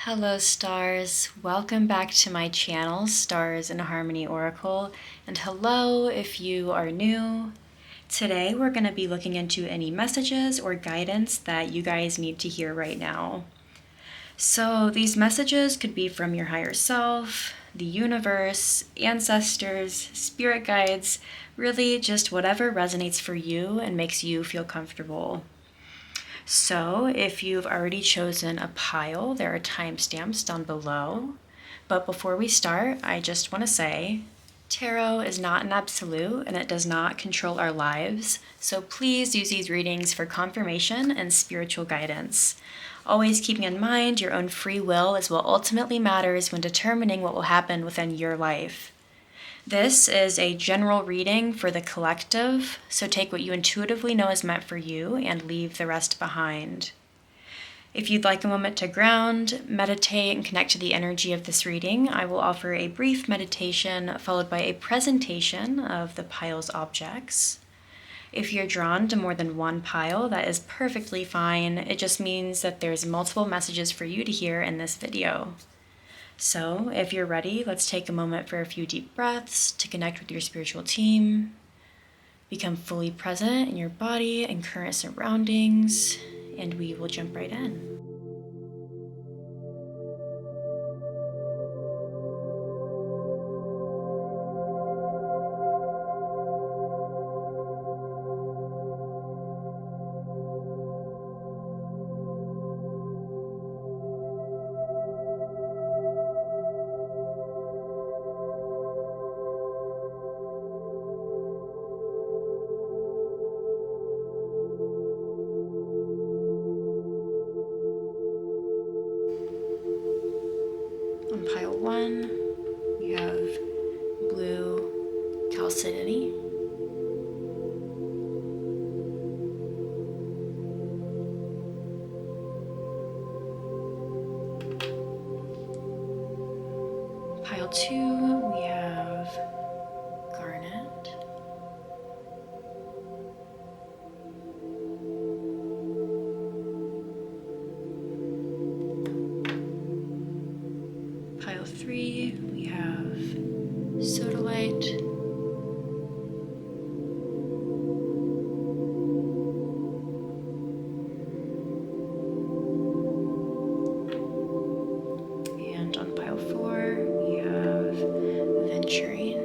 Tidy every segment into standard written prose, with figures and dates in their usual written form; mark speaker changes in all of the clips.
Speaker 1: Hello stars, welcome back to my channel, Stars in Harmony Oracle, and hello if you are new. Today we're going to be looking into any messages or guidance that you guys need to hear right now. So these messages could be from your higher self, the universe, ancestors, spirit guides, really just whatever resonates for you and makes you feel comfortable. So if you've already chosen a pile, there are timestamps down below. But before we start, I just want to say, tarot is not an absolute and it does not control our lives. So please use these readings for confirmation and spiritual guidance. Always keeping in mind your own free will is what ultimately matters when determining what will happen within your life. This is a general reading for the collective, so take what you intuitively know is meant for you and leave the rest behind. If you'd like a moment to ground, meditate, and connect to the energy of this reading, I will offer a brief meditation followed by a presentation of the pile's objects. If you're drawn to more than one pile, that is perfectly fine. It just means that there's multiple messages for you to hear in this video. So if you're ready, let's take a moment for a few deep breaths to connect with your spiritual team. Become fully present in your body and current surroundings, and we will jump right in. On pile 1, we have blue chalcedony. Pile 2, we have garnet. Pile 3, we have sodalite. And on pile 4, we have venturine.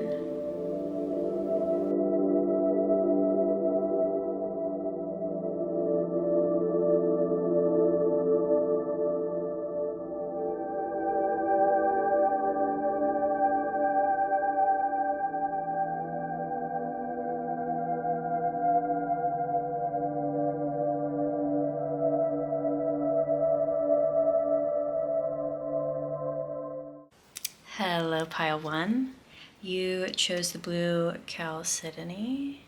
Speaker 1: Hello, pile 1. You chose the blue chalcedony.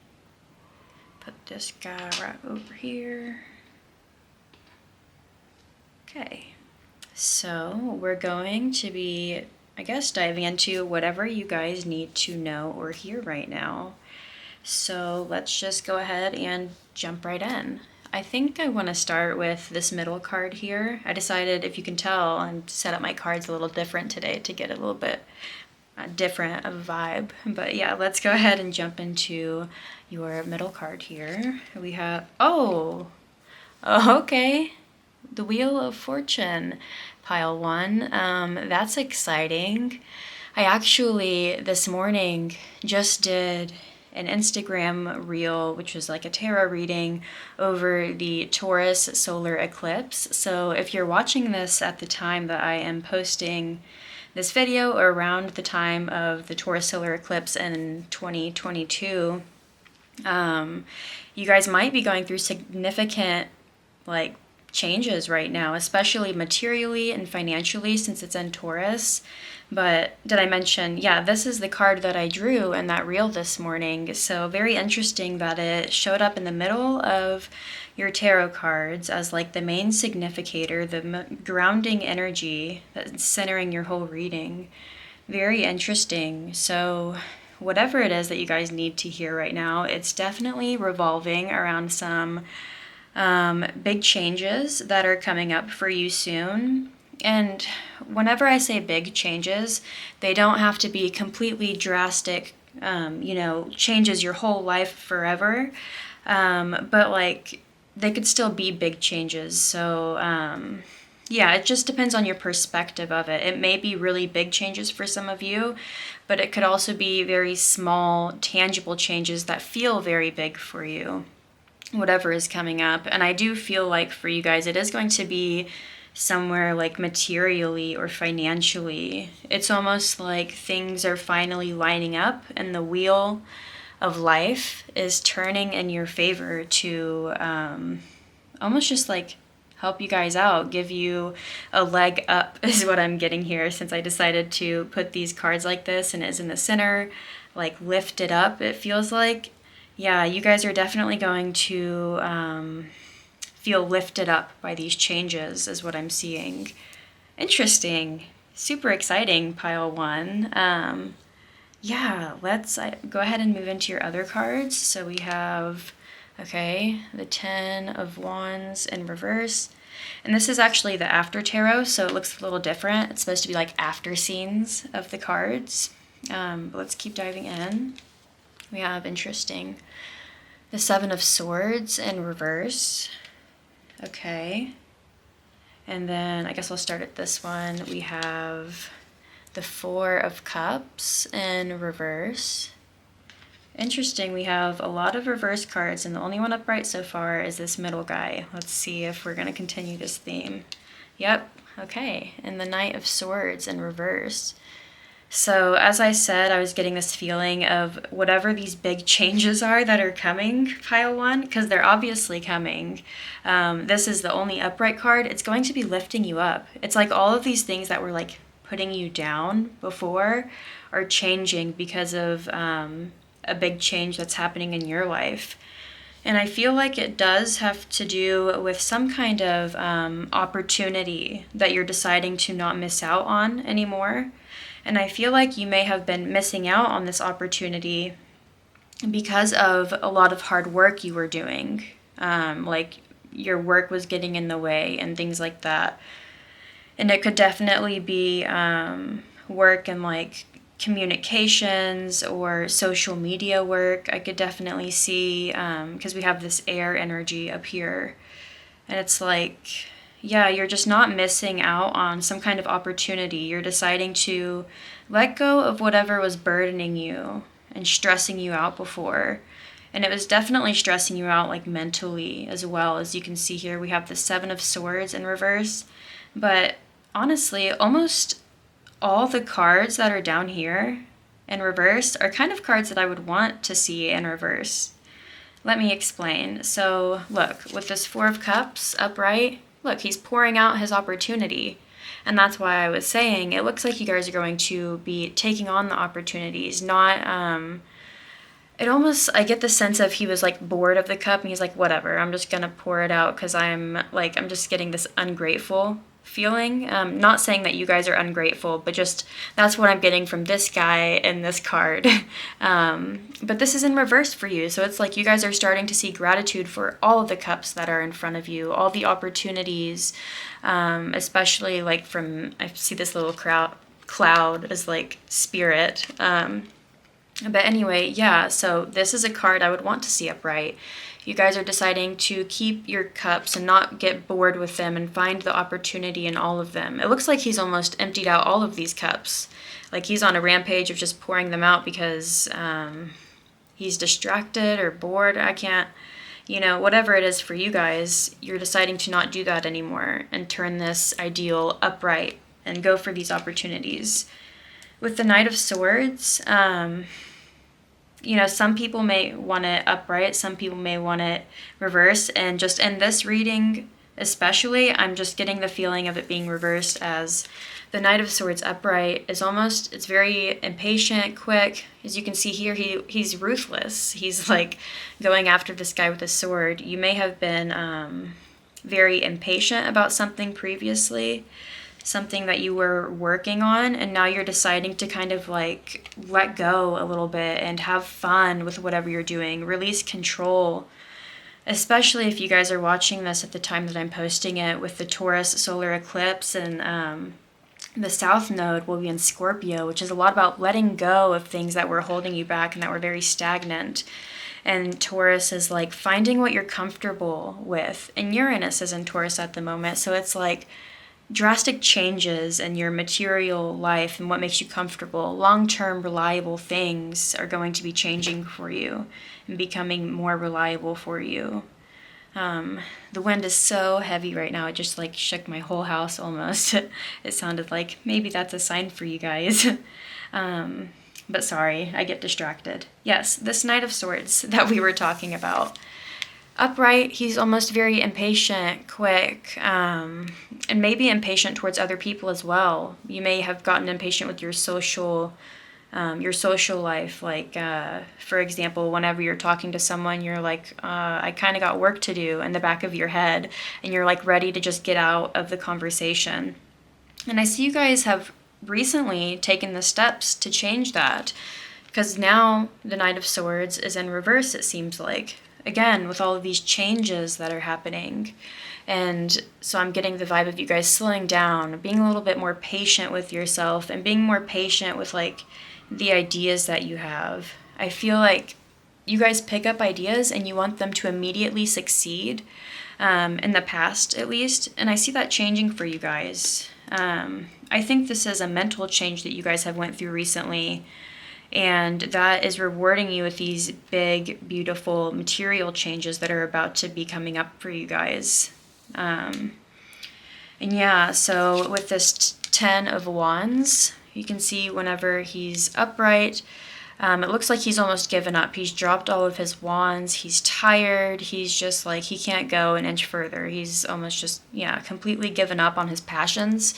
Speaker 1: Put this guy right over here. Okay, so we're going to be, diving into whatever you guys need to know or hear right now. So let's just go ahead and jump right in. I think I want to start with this middle card here. I decided, if you can tell, and set up my cards a little different today to get a little bit different of a vibe. But yeah, let's go ahead and jump into your middle card here. We have, okay. The Wheel of Fortune, pile 1. That's exciting. I actually, this morning, just did an Instagram reel, which was like a tarot reading over the Taurus solar eclipse. So if you're watching this at the time that I am posting this video, or around the time of the Taurus solar eclipse in 2022, you guys might be going through significant changes right now, especially materially and financially, since it's in Taurus. But did I mention, this is the card that I drew in that reel this morning. So very interesting that it showed up in the middle of your tarot cards as like the main significator, the grounding energy that's centering your whole reading. Very interesting. So whatever it is that you guys need to hear right now, it's definitely revolving around some big changes that are coming up for you soon. And whenever I say big changes, they don't have to be completely drastic, changes your whole life forever. But like, they could still be big changes. So, yeah, it just depends on your perspective of it. It may be really big changes for some of you, but it could also be very small, tangible changes that feel very big for you, whatever is coming up. And I do feel like for you guys, it is going to be somewhere like materially or financially. It's almost like things are finally lining up and the wheel of life is turning in your favor to almost just like help you guys out, give you a leg up is what I'm getting here, since I decided to put these cards like this and it's in the center, like lift it up, it feels like. Yeah, you guys are definitely going to feel lifted up by these changes is what I'm seeing. Interesting. Super exciting, pile one. Yeah, let's go ahead and move into your other cards. So we have, okay, the 10 of Wands in reverse. And this is actually the after tarot, so it looks a little different. It's supposed to be like after scenes of the cards. But let's keep diving in. We have, interesting, the 7 of Swords in reverse. Okay. And then I guess I'll start at this one. We have the 4 of Cups in reverse. Interesting, we have a lot of reverse cards, and the only one upright so far is this middle guy. Let's see if we're going to continue this theme. Yep, okay. And the Knight of Swords in reverse. So as I said, I was getting this feeling of whatever these big changes are that are coming, pile one, because they're obviously coming. This is the only upright card. It's going to be lifting you up. It's like all of these things that were like putting you down before are changing because of a big change that's happening in your life. And I feel like it does have to do with some kind of opportunity that you're deciding to not miss out on anymore. And I feel like you may have been missing out on this opportunity because of a lot of hard work you were doing. Like your work was getting in the way and things like that. And it could definitely be work in like communications or social media work. I could definitely see, because we have this air energy up here. And it's like, yeah, you're just not missing out on some kind of opportunity. You're deciding to let go of whatever was burdening you and stressing you out before. And it was definitely stressing you out like mentally as well. As you can see here, we have the 7 of Swords in reverse. But honestly, almost all the cards that are down here in reverse are kind of cards that I would want to see in reverse. Let me explain. So look, with this 4 of Cups upright, look, he's pouring out his opportunity. And that's why I was saying it looks like you guys are going to be taking on the opportunities, not, I get the sense of he was like bored of the cup and he's like, whatever, I'm just going to pour it out because I'm just getting this ungrateful feeling. Not saying that you guys are ungrateful, but just that's what I'm getting from this guy and this card. But this is in reverse for you. So it's like you guys are starting to see gratitude for all of the cups that are in front of you, all the opportunities, especially like from, I see this little cloud as like spirit. But anyway, yeah, so this is a card I would want to see upright. You guys are deciding to keep your cups and not get bored with them and find the opportunity in all of them. It looks like he's almost emptied out all of these cups. Like he's on a rampage of just pouring them out because he's distracted or bored. I can't, whatever it is for you guys, you're deciding to not do that anymore and turn this ideal upright and go for these opportunities. With the Knight of Swords, some people may want it upright, some people may want it reversed, and just in this reading especially, I'm just getting the feeling of it being reversed, as the Knight of Swords upright is it's very impatient, quick. As you can see here, he's ruthless. He's like going after this guy with a sword. You may have been very impatient about something previously, something that you were working on, and now you're deciding to kind of like let go a little bit and have fun with whatever you're doing, release control. especially if you guys are watching this at the time that I'm posting it with the Taurus solar eclipse, and the South Node will be in Scorpio, which is a lot about letting go of things that were holding you back and that were very stagnant. And Taurus is like finding what you're comfortable with. And Uranus is in Taurus at the moment. So it's like drastic changes in your material life and what makes you comfortable. Long-term reliable things are going to be changing for you and becoming more reliable for you. The wind is so heavy right now, it just like shook my whole house almost. It sounded like maybe that's a sign for you guys. But sorry, I get distracted. Yes, this Knight of Swords that we were talking about. Upright, he's almost very impatient, quick, and maybe impatient towards other people as well. You may have gotten impatient with your social life. Like, for example, whenever you're talking to someone, you're like, I kind of got work to do in the back of your head, and you're like ready to just get out of the conversation. And I see you guys have recently taken the steps to change that, because now the Knight of Swords is in reverse, it seems like. Again, with all of these changes that are happening. And so I'm getting the vibe of you guys slowing down, being a little bit more patient with yourself, and being more patient with like the ideas that you have. I feel like you guys pick up ideas and you want them to immediately succeed, in the past at least. And I see that changing for you guys. I think this is a mental change that you guys have went through recently, and that is rewarding you with these big, beautiful material changes that are about to be coming up for you guys. And yeah, so with this 10 of Wands, you can see whenever he's upright, it looks like he's almost given up. He's dropped all of his wands. He's tired. He's just like, he can't go an inch further. He's almost just, completely given up on his passions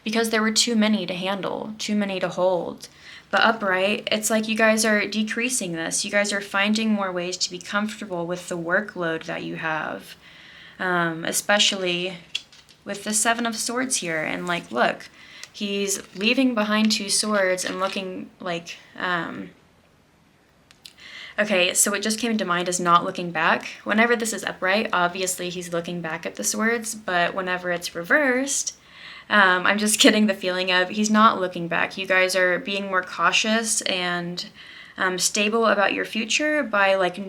Speaker 1: because there were too many to handle, too many to hold. But upright, it's like you guys are decreasing this. You guys are finding more ways to be comfortable with the workload that you have, especially with the 7 of Swords here. And like, look, he's leaving behind 2 swords and looking like, okay, so what just came to mind is not looking back. Whenever this is upright, obviously he's looking back at the swords, but whenever it's reversed, I'm just getting the feeling of he's not looking back. You guys are being more cautious and stable about your future by like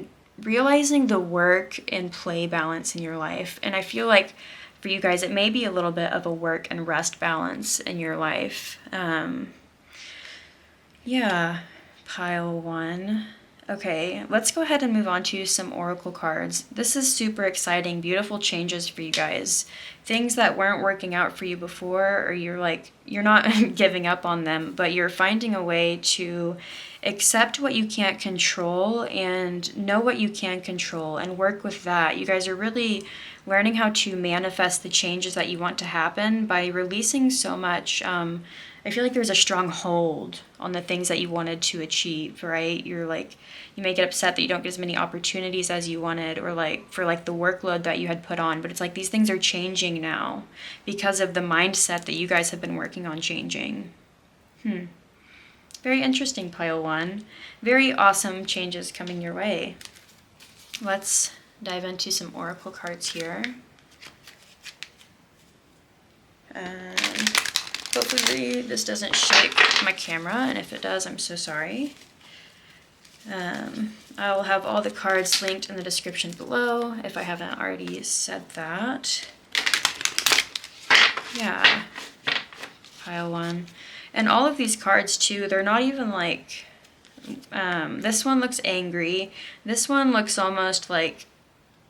Speaker 1: realizing the work and play balance in your life. And I feel like for you guys, it may be a little bit of a work and rest balance in your life. Pile 1. Okay, let's go ahead and move on to some oracle cards. This is super exciting, beautiful changes for you guys. Things that weren't working out for you before, or you're not giving up on them, but you're finding a way to accept what you can't control and know what you can control and work with that. You guys are really learning how to manifest the changes that you want to happen by releasing so much. I feel like there's a strong hold on the things that you wanted to achieve, right? You're like, you may get upset that you don't get as many opportunities as you wanted, or like for like the workload that you had put on, but it's like these things are changing now because of the mindset that you guys have been working on changing. Very interesting, pile 1. Very awesome changes coming your way. Let's dive into some oracle cards here. Hopefully this doesn't shake my camera, and if it does, I'm so sorry. I'll have all the cards linked in the description below if I haven't already said that. Yeah, pile 1. And all of these cards too, they're not even like, this one looks angry. This one looks almost like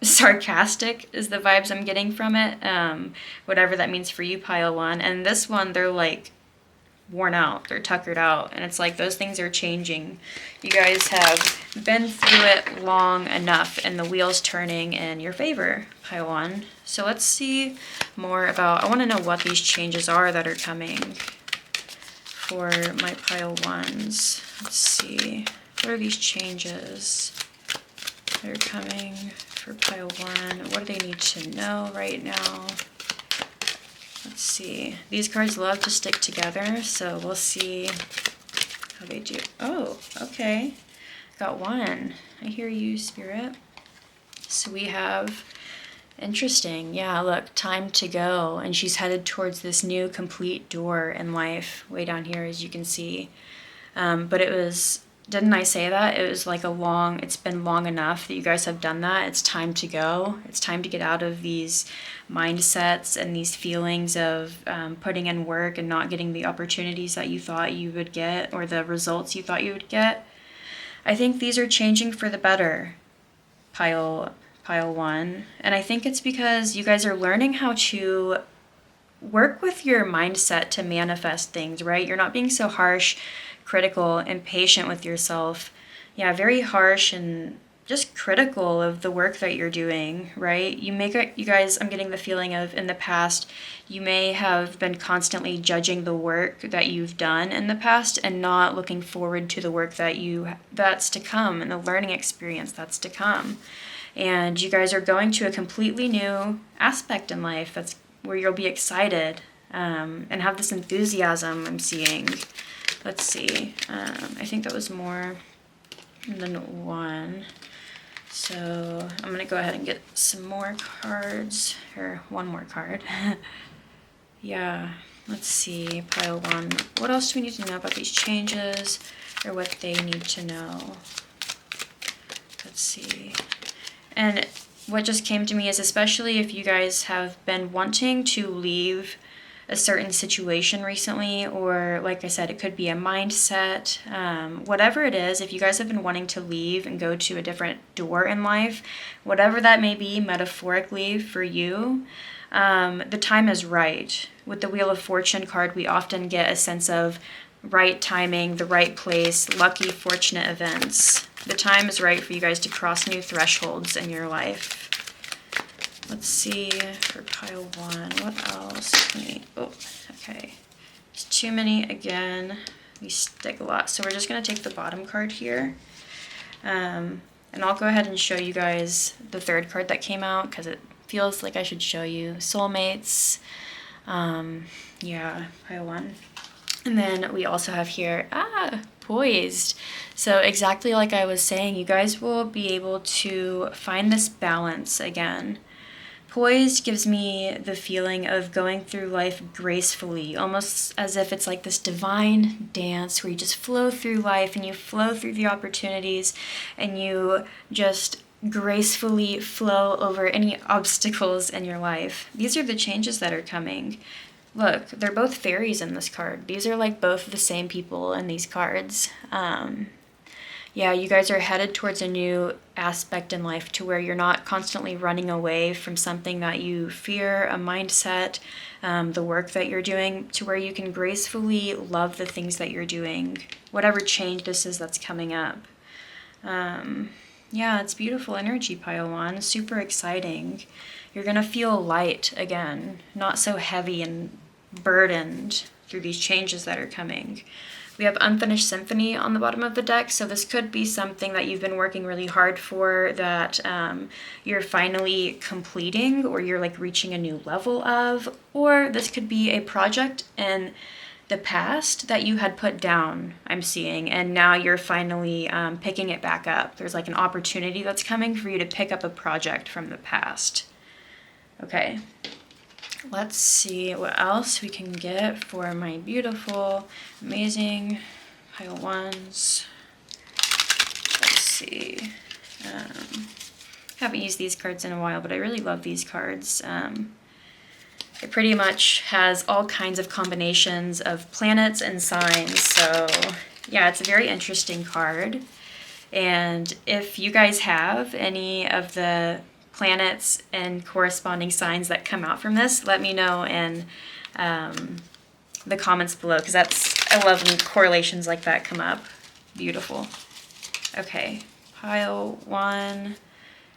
Speaker 1: sarcastic is the vibes I'm getting from it, whatever that means for you, pile 1. And this one, they're like worn out, they're tuckered out, and it's like those things are changing. You guys have been through it long enough and the wheel's turning in your favor, pile 1. So let's see more about, I want to know what these changes are that are coming for my pile 1s. Let's see, what are these changes that are coming for pile 1? What do they need to know right now? Let's see. These cards love to stick together, so we'll see how they do. Oh, okay. Got 1. I hear you, Spirit. So we have, interesting, yeah, look, time to go. And she's headed towards this new complete door in life, way down here, as you can see. But it was, didn't I say that? It was like it's been long enough that you guys have done that. It's time to go. It's time to get out of these mindsets and these feelings of putting in work and not getting the opportunities that you thought you would get or the results you thought you would get. I think these are changing for the better, pile one. And I think it's because you guys are learning how to work with your mindset to manifest things, right? You're not being so harsh, critical, impatient with yourself. Yeah, very harsh and just critical of the work that you're doing, right? You guys, I'm getting the feeling of in the past, you may have been constantly judging the work that you've done in the past and not looking forward to the work that's to come and the learning experience that's to come. And you guys are going to a completely new aspect in life that's where you'll be excited and have this enthusiasm I'm seeing. Let's see. I think that was more than one. So I'm going to go ahead and get some more cards, or one more card. Yeah, let's see, pile one. What else do we need to know about these changes or what they need to know? Let's see. And what just came to me is, especially if you guys have been wanting to leave a certain situation recently, or like I said, it could be a mindset, whatever it is, if you guys have been wanting to leave and go to a different door in life, whatever that may be metaphorically for you, the time is right. With the Wheel of Fortune card, we often get a sense of right timing, the right place, lucky, fortunate events. The time is right for you guys to cross new thresholds in your life. Let's see for pile one, what else? Okay. There's too many again. We stick a lot. So we're just going to take the bottom card here. And I'll go ahead and show you guys the third card that came out because it feels like I should show you. Soulmates. Yeah, pile one. And then we also have here, poised. So exactly like I was saying, you guys will be able to find this balance again. Poised gives me the feeling of going through life gracefully, almost as if it's like this divine dance where you just flow through life and you flow through the opportunities and you just gracefully flow over any obstacles in your life. These are the changes that are coming. Look, they're both fairies in this card. These are like both the same people in these cards. Yeah, you guys are headed towards a new aspect in life to where you're not constantly running away from something that you fear, a mindset, the work that you're doing, to where you can gracefully love the things that you're doing, whatever change this is that's coming up. Yeah, it's beautiful energy, pile one. Super exciting. You're going to feel light again, not so heavy and burdened through these changes that are coming. We have Unfinished Symphony on the bottom of the deck, so this could be something that you've been working really hard for that you're finally completing, or you're like reaching a new level of, or this could be a project in the past that you had put down, I'm seeing, and now you're finally picking it back up. There's like an opportunity that's coming for you to pick up a project from the past. Okay. Let's see what else we can get for my beautiful, amazing pile ones. Let's see. Haven't used these cards in a while, but I really love these cards. It pretty much has all kinds of combinations of planets and signs. So yeah, it's a very interesting card. And if you guys have any of the planets and corresponding signs that come out from this, let me know in the comments below, because I love when correlations like that come up. Beautiful. Okay, pile one,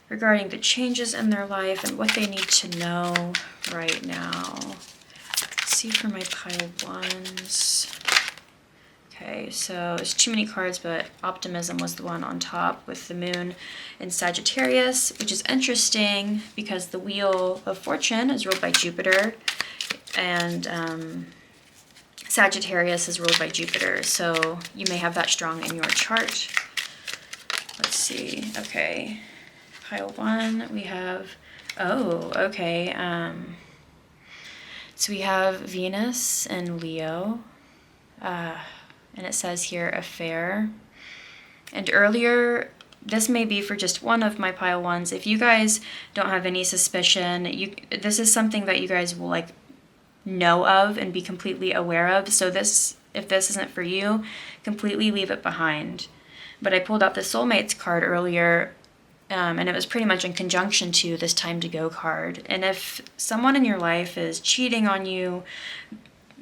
Speaker 1: regarding the changes in their life and what they need to know right now. Let's see for my pile ones. Okay, so there's too many cards, but Optimism was the one on top with the moon in Sagittarius, which is interesting because the Wheel of Fortune is ruled by Jupiter, and Sagittarius is ruled by Jupiter, so you may have that strong in your chart. Let's see. Okay, pile 1, we have, oh, okay. So we have Venus and Leo, and it says here affair. And earlier, this may be for just one of my pile 1s. If you guys don't have any suspicion, this is something that you guys will like know of and be completely aware of. So if this isn't for you, completely leave it behind. But I pulled out the Soulmates card earlier, and it was pretty much in conjunction to this Time to Go card. And if someone in your life is cheating on you,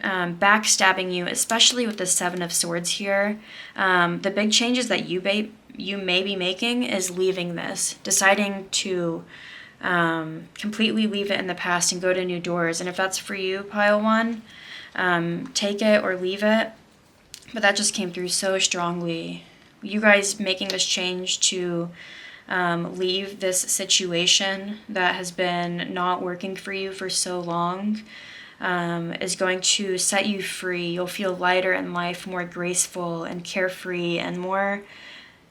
Speaker 1: backstabbing you, especially with the Seven of Swords here, the big changes that you may be making is leaving this, deciding to completely leave it in the past and go to new doors. And if that's for you, pile 1, take it or leave it. But that just came through so strongly. You guys making this change to leave this situation that has been not working for you for so long is going to set you free. You'll feel lighter in life, more graceful and carefree, and more,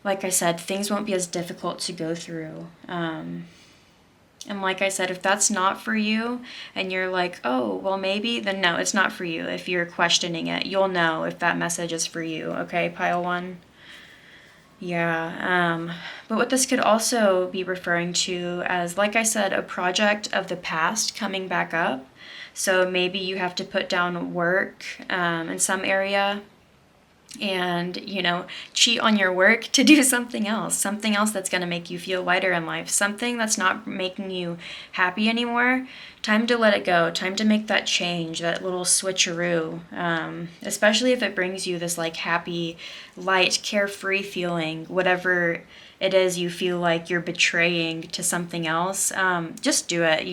Speaker 1: like I said, things won't be as difficult to go through. And like I said, if that's not for you and you're like, oh, well, maybe, then no, it's not for you. If you're questioning it, you'll know if that message is for you. Okay, pile 1. Yeah. But what this could also be referring to as, like I said, a project of the past coming back up. So maybe you have to put down work in some area and, cheat on your work to do something else that's going to make you feel lighter in life, something that's not making you happy anymore. Time to let it go, time to make that change, that little switcheroo, especially if it brings you this like happy, light, carefree feeling, whatever it is you feel like you're betraying to something else. Just do it,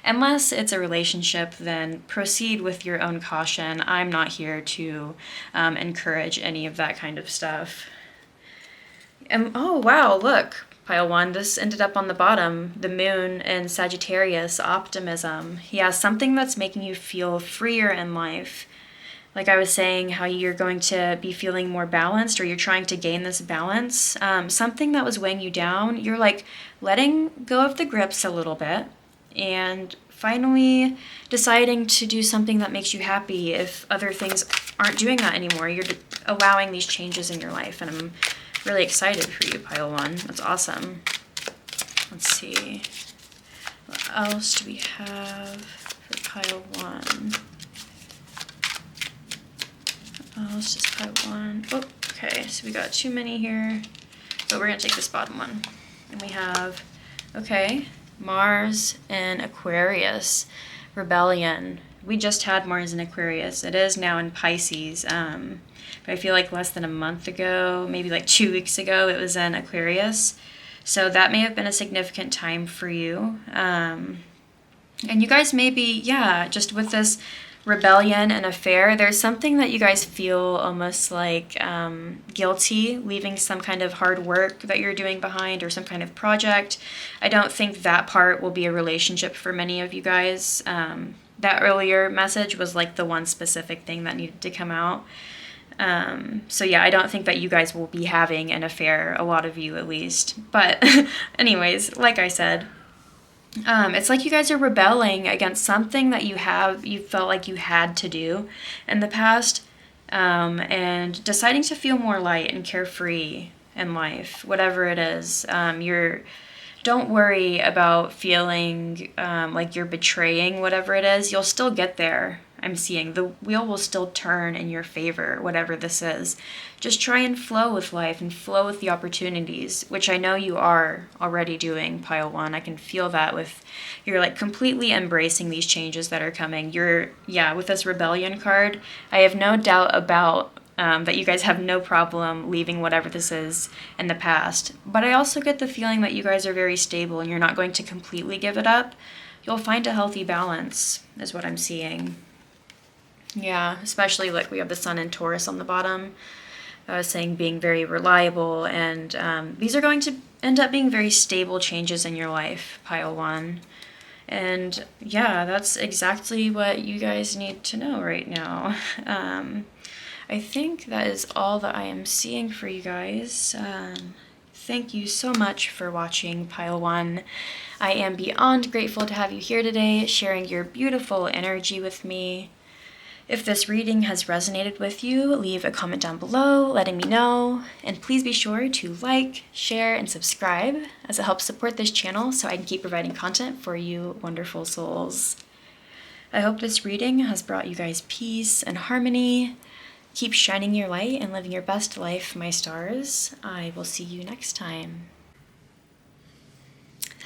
Speaker 1: unless it's a relationship, then proceed with your own caution. I'm not here to encourage any of that kind of stuff. And oh wow, look, pile 1, this ended up on the bottom, the moon in Sagittarius, optimism. Yeah, something that's making you feel freer in life. Like I was saying, how you're going to be feeling more balanced, or you're trying to gain this balance. Something that was weighing you down, you're like letting go of the grips a little bit and finally deciding to do something that makes you happy. If other things aren't doing that anymore, you're allowing these changes in your life. And I'm really excited for you, pile 1. That's awesome. Let's see. What else do we have for pile 1? Oh, let's just pile 1. Oh, okay, so we got too many here, but we're going to take this bottom one. And we have, okay, Mars in Aquarius, rebellion. We just had Mars in Aquarius. It is now in Pisces. But I feel like less than a month ago, maybe like 2 weeks ago, it was in Aquarius. So that may have been a significant time for you. And you guys may be, just with this rebellion and affair, there's something that you guys feel almost like guilty, leaving some kind of hard work that you're doing behind, or some kind of project. I don't think that part will be a relationship for many of you guys. That earlier message was like the one specific thing that needed to come out. So I don't think that you guys will be having an affair, a lot of you at least. But anyways, like I said, it's like you guys are rebelling against something that you felt like you had to do in the past, and deciding to feel more light and carefree in life, whatever it is. Don't worry about feeling like you're betraying whatever it is. You'll still get there. I'm seeing the wheel will still turn in your favor, whatever this is. Just try and flow with life and flow with the opportunities, which I know you are already doing, pile 1. I can feel that you're like completely embracing these changes that are coming. With this rebellion card, I have no doubt about that you guys have no problem leaving whatever this is in the past. But I also get the feeling that you guys are very stable and you're not going to completely give it up. You'll find a healthy balance, is what I'm seeing. Yeah, especially like we have the Sun in Taurus on the bottom. I was saying being very reliable, and these are going to end up being very stable changes in your life, pile 1. And that's exactly what you guys need to know right now. I think that is all that I am seeing for you guys. Thank you so much for watching Pile 1. I am beyond grateful to have you here today, sharing your beautiful energy with me. If this reading has resonated with you, leave a comment down below letting me know. And please be sure to like, share, and subscribe as it helps support this channel so I can keep providing content for you wonderful souls. I hope this reading has brought you guys peace and harmony. Keep shining your light and living your best life, my stars. I will see you next time.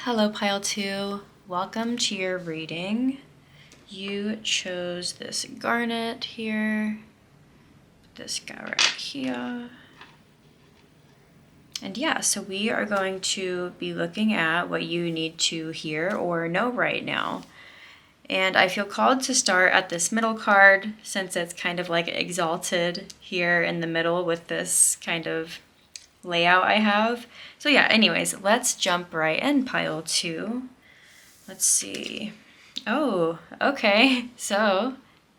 Speaker 1: Hello, Pile 2. Welcome to your reading. You chose this garnet here, this guy right here. And yeah, so we are going to be looking at what you need to hear or know right now. And I feel called to start at this middle card since it's kind of like exalted here in the middle with this kind of layout I have. So yeah, anyways, let's jump right in, Pile 2. Let's see. Oh, okay. So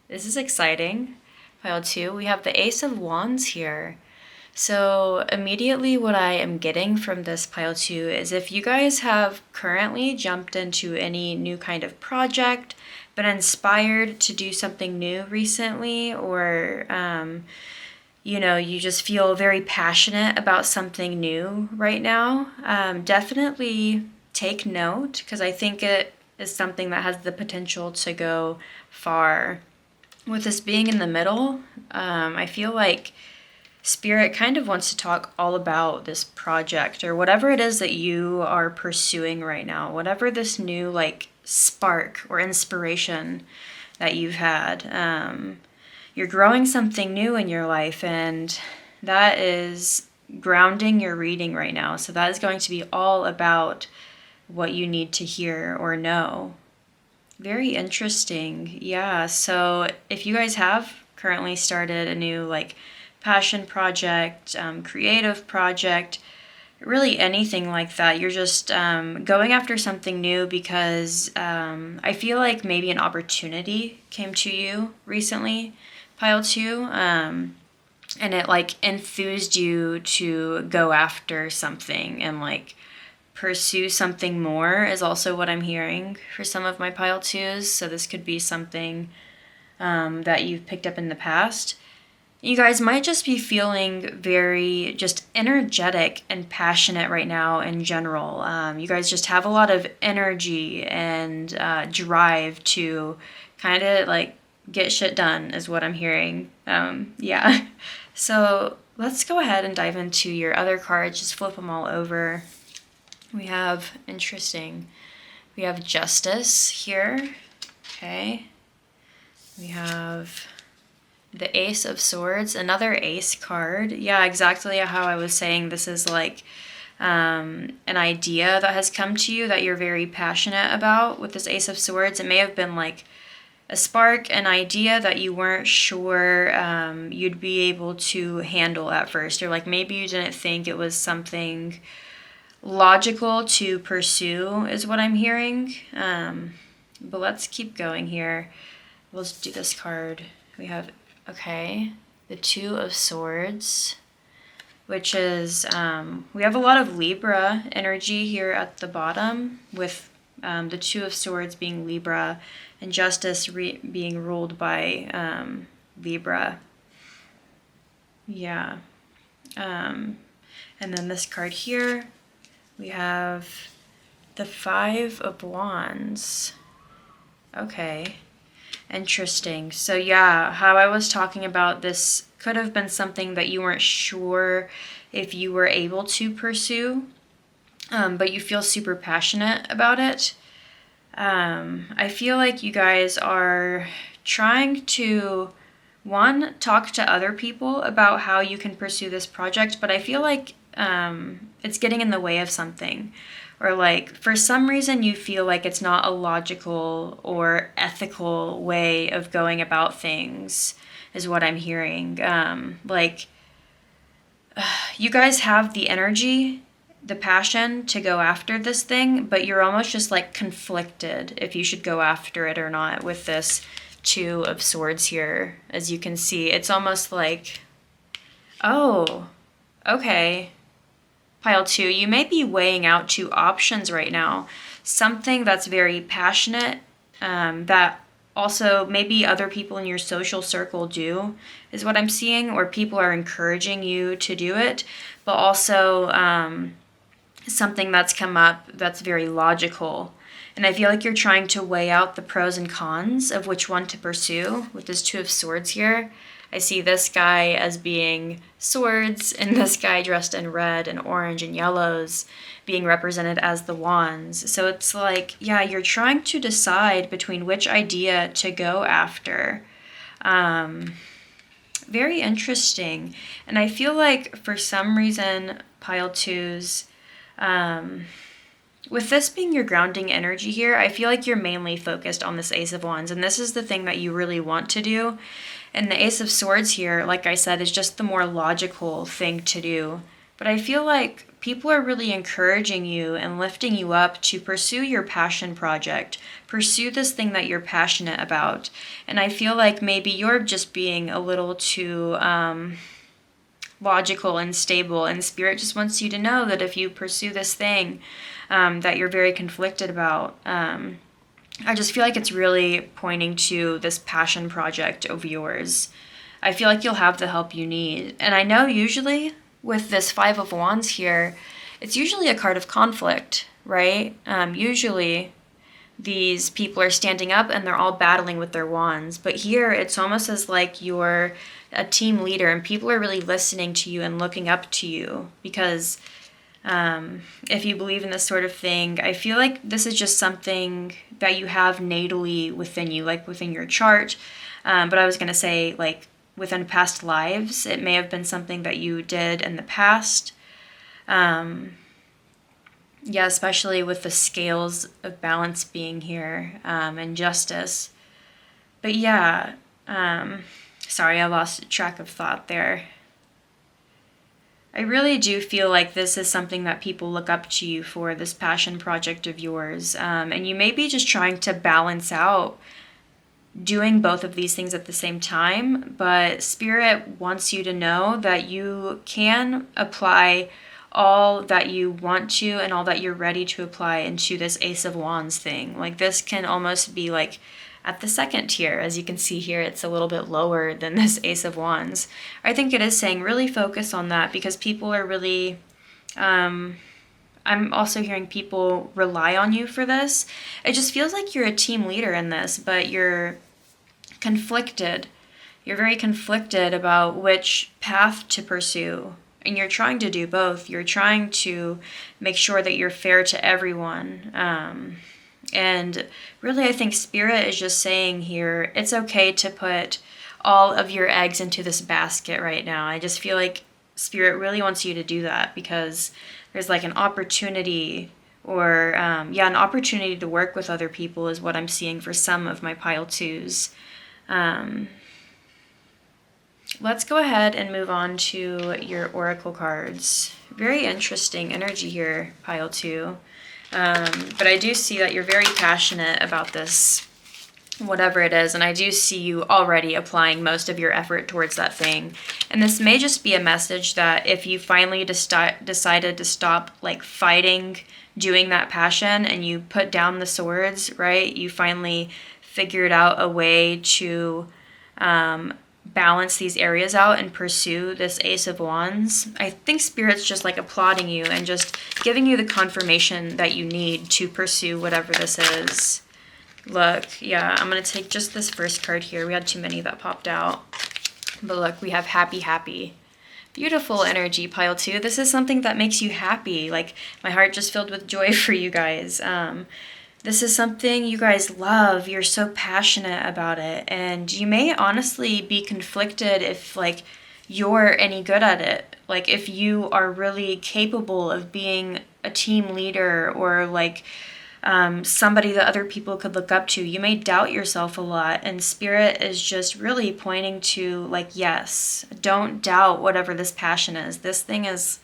Speaker 1: this is exciting. Pile 2, we have the Ace of Wands here. So immediately what I am getting from this Pile 2 is if you guys have currently jumped into any new kind of project, been inspired to do something new recently, or you just feel very passionate about something new right now, definitely take note, because I think it is something that has the potential to go far. With this being in the middle, I feel like Spirit kind of wants to talk all about this project or whatever it is that you are pursuing right now, whatever this new like spark or inspiration that you've had. You're growing something new in your life, and that is grounding your reading right now. So that is going to be all about what you need to hear or know. Very interesting. Yeah, so if you guys have currently started a new like passion project, creative project, really anything like that, you're just going after something new because I feel like maybe an opportunity came to you recently, Pile 2, and it like enthused you to go after something and like pursue something more is also what I'm hearing for some of my Pile 2s. So this could be something that you've picked up in the past. You guys might just be feeling very just energetic and passionate right now in general. You guys just have a lot of energy and drive to kind of like get shit done is what I'm hearing. Yeah. So let's go ahead and dive into your other cards. Just flip them all over. We have, interesting, we have Justice here. Okay. We have the Ace of Swords, another ace card. Yeah, exactly how I was saying. This is like an idea that has come to you that you're very passionate about with this Ace of Swords. It may have been like a spark, an idea that you weren't sure you'd be able to handle at first. Or like maybe you didn't think it was something logical to pursue is what I'm hearing. But let's keep going here. We'll just do this card. We have, okay, the Two of Swords, which is, we have a lot of Libra energy here at the bottom with the Two of Swords being Libra and Justice being ruled by Libra. Yeah. And then this card here, we have the Five of Wands. Okay. Interesting. So yeah, how I was talking about this could have been something that you weren't sure if you were able to pursue, but you feel super passionate about it. I feel like you guys are trying to, one, talk to other people about how you can pursue this project, but I feel like it's getting in the way of something. Or like, for some reason you feel like it's not a logical or ethical way of going about things, is what I'm hearing. You guys have the energy, the passion to go after this thing, but you're almost just like conflicted if you should go after it or not with this Two of Swords here. As you can see, it's almost like, oh, okay. Pile 2, you may be weighing out two options right now. Something that's very passionate, that also maybe other people in your social circle do, is what I'm seeing, or people are encouraging you to do it, but also something that's come up that's very logical. And I feel like you're trying to weigh out the pros and cons of which one to pursue with this Two of Swords here. I see this guy as being swords, and this guy dressed in red and orange and yellows being represented as the wands. So it's like, yeah, you're trying to decide between which idea to go after. Very interesting. And I feel like for some reason, pile 2s, with this being your grounding energy here, I feel like you're mainly focused on this Ace of Wands, and this is the thing that you really want to do. And the Ace of Swords here, like I said, is just the more logical thing to do. But I feel like people are really encouraging you and lifting you up to pursue your passion project, pursue this thing that you're passionate about. And I feel like maybe you're just being a little too logical and stable, and Spirit just wants you to know that if you pursue this thing that you're very conflicted about, I just feel like it's really pointing to this passion project of yours. I feel like you'll have the help you need. And I know usually with this Five of Wands here, it's usually a card of conflict, right? Usually these people are standing up and they're all battling with their wands. But here it's almost as like you're a team leader and people are really listening to you and looking up to you, because if you believe in this sort of thing, I feel like this is just something that you have natally within you, like within your chart. But I was going to say, like, within past lives, it may have been something that you did in the past. Yeah, especially with the scales of balance being here, and justice. But yeah, sorry, I lost track of thought there. I really do feel like this is something that people look up to you for, this passion project of yours. And you may be just trying to balance out doing both of these things at the same time, but Spirit wants you to know that you can apply all that you want to and all that you're ready to apply into this Ace of Wands thing. Like, this can almost be like at the second tier. As you can see here, it's a little bit lower than this Ace of Wands. I think it is saying really focus on that, because people are really, I'm also hearing people rely on you for this. It just feels like you're a team leader in this, but you're conflicted. You're very conflicted about which path to pursue. And you're trying to do both. You're trying to make sure that you're fair to everyone. And really, I think Spirit is just saying here, it's okay to put all of your eggs into this basket right now. I just feel like Spirit really wants you to do that, because there's like an opportunity, or an opportunity to work with other people is what I'm seeing for some of my pile 2s. Let's go ahead and move on to your oracle cards. Very interesting energy here, pile 2. But I do see that you're very passionate about this, whatever it is, and I do see you already applying most of your effort towards that thing. And this may just be a message that if you finally decided to stop like fighting doing that passion, and you put down the swords, right? You finally figured out a way to balance these areas out and pursue this Ace of Wands. I think Spirit's just like applauding you and just giving you the confirmation that you need to pursue whatever this is. Look, yeah, I'm going to take just this first card here. We had too many that popped out. But look, we have happy, happy. Beautiful energy, pile 2. This is something that makes you happy. Like, my heart just filled with joy for you guys. This is something you guys love. You're so passionate about it. And you may honestly be conflicted if, like, you're any good at it. Like, if you are really capable of being a team leader, or, like, somebody that other people could look up to. You may doubt yourself a lot. And Spirit is just really pointing to, like, yes, don't doubt whatever this passion is. This thing is,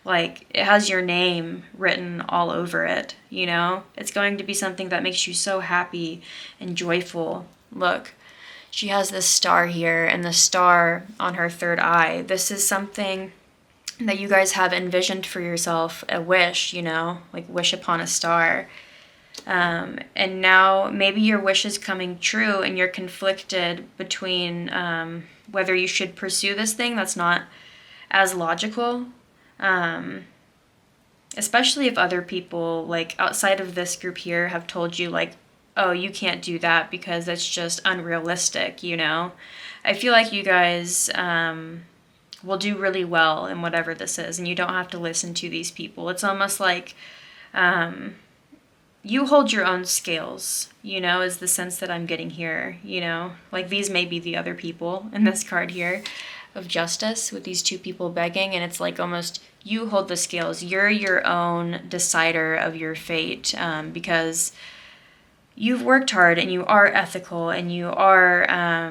Speaker 1: like, it has your name written all over it, you know? It's going to be something that makes you so happy and joyful. Look, she has this star here and the star on her third eye. This is something that you guys have envisioned for yourself a wish, you know, like wish upon a star. And now maybe your wish is coming true and you're conflicted between whether you should pursue this thing that's not as logical. Especially if other people, like outside of this group here, have told you like, oh, you can't do that because it's just unrealistic, you know? I feel like you guys will do really well in whatever this is, and you don't have to listen to these people. It's almost like you hold your own scales, you know, is the sense that I'm getting here, you know? Like these may be the other people in this card here of justice with these two people begging, and it's like almost you hold the scales. You're your own decider of your fate because you've worked hard and you are ethical and you are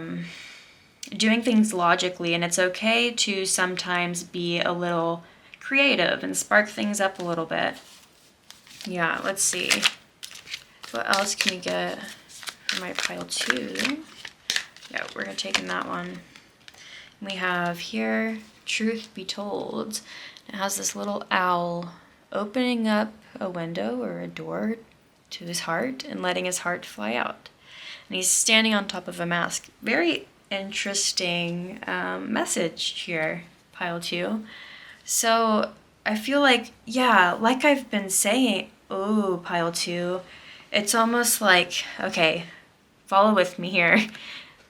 Speaker 1: doing things logically, and it's okay to sometimes be a little creative and spark things up a little bit. Yeah, let's see. What else can we get for my pile 2? Yeah, we're going to take in that one. We have here, Truth Be Told. It has this little owl opening up a window or a door to his heart and letting his heart fly out. And he's standing on top of a mask. Very interesting message here, pile 2. So I feel like, yeah, like I've been saying, oh, pile 2, it's almost like, okay, follow with me here.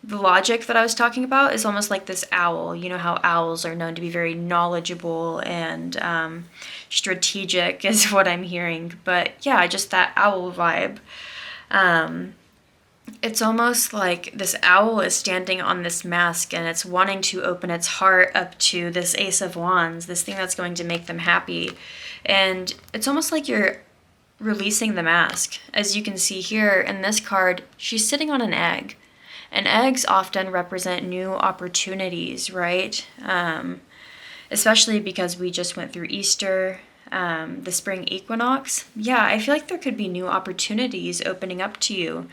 Speaker 1: The logic that I was talking about is almost like this owl. You know how owls are known to be very knowledgeable and strategic is what I'm hearing. But yeah, just that owl vibe. It's almost like this owl is standing on this mask and it's wanting to open its heart up to this Ace of Wands, this thing that's going to make them happy. And it's almost like you're releasing the mask. As you can see here in this card, she's sitting on an egg. And eggs often represent new opportunities, right? Especially because we just went through Easter, the spring equinox. Yeah, I feel like there could be new opportunities opening up to you,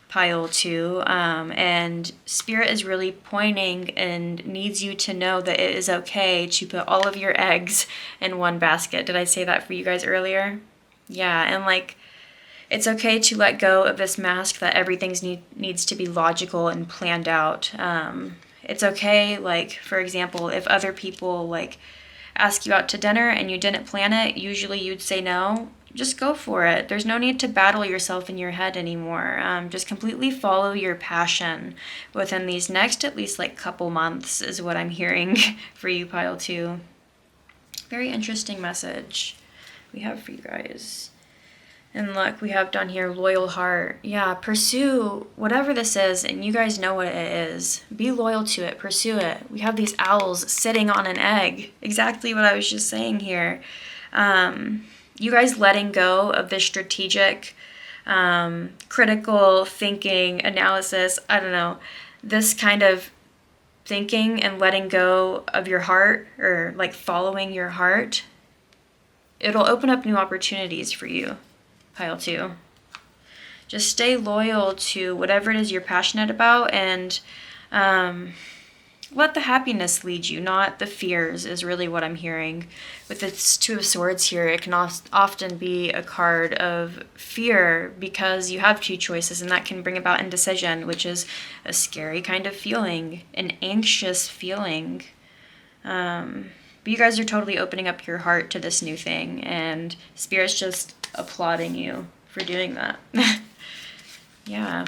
Speaker 1: pile 2. And Spirit is really pointing and needs you to know that it is okay to put all of your eggs in one basket. Did I say that for you guys earlier? Yeah, and like, it's okay to let go of this mask that everything needs to be logical and planned out. It's okay, like, for example, if other people, like, ask you out to dinner and you didn't plan it, usually you'd say no. Just go for it. There's no need to battle yourself in your head anymore. Just completely follow your passion within these next, at least, like, couple months is what I'm hearing for you, pile 2. Very interesting message we have for you guys. And look, we have down here, loyal heart. Yeah, pursue whatever this is, and you guys know what it is. Be loyal to it, pursue it. We have these owls sitting on an egg. Exactly what I was just saying here. You guys letting go of this strategic, critical thinking, analysis, I don't know, this kind of thinking and letting go of your heart, or like following your heart, it'll open up new opportunities for you. Pile 2. Just stay loyal to whatever it is you're passionate about, and let the happiness lead you, not the fears, is really what I'm hearing. With this 2 of Swords here, it can often be a card of fear because you have 2 choices, and that can bring about indecision, which is a scary kind of feeling, an anxious feeling. But you guys are totally opening up your heart to this new thing, and Spirit's just applauding you for doing that. Yeah.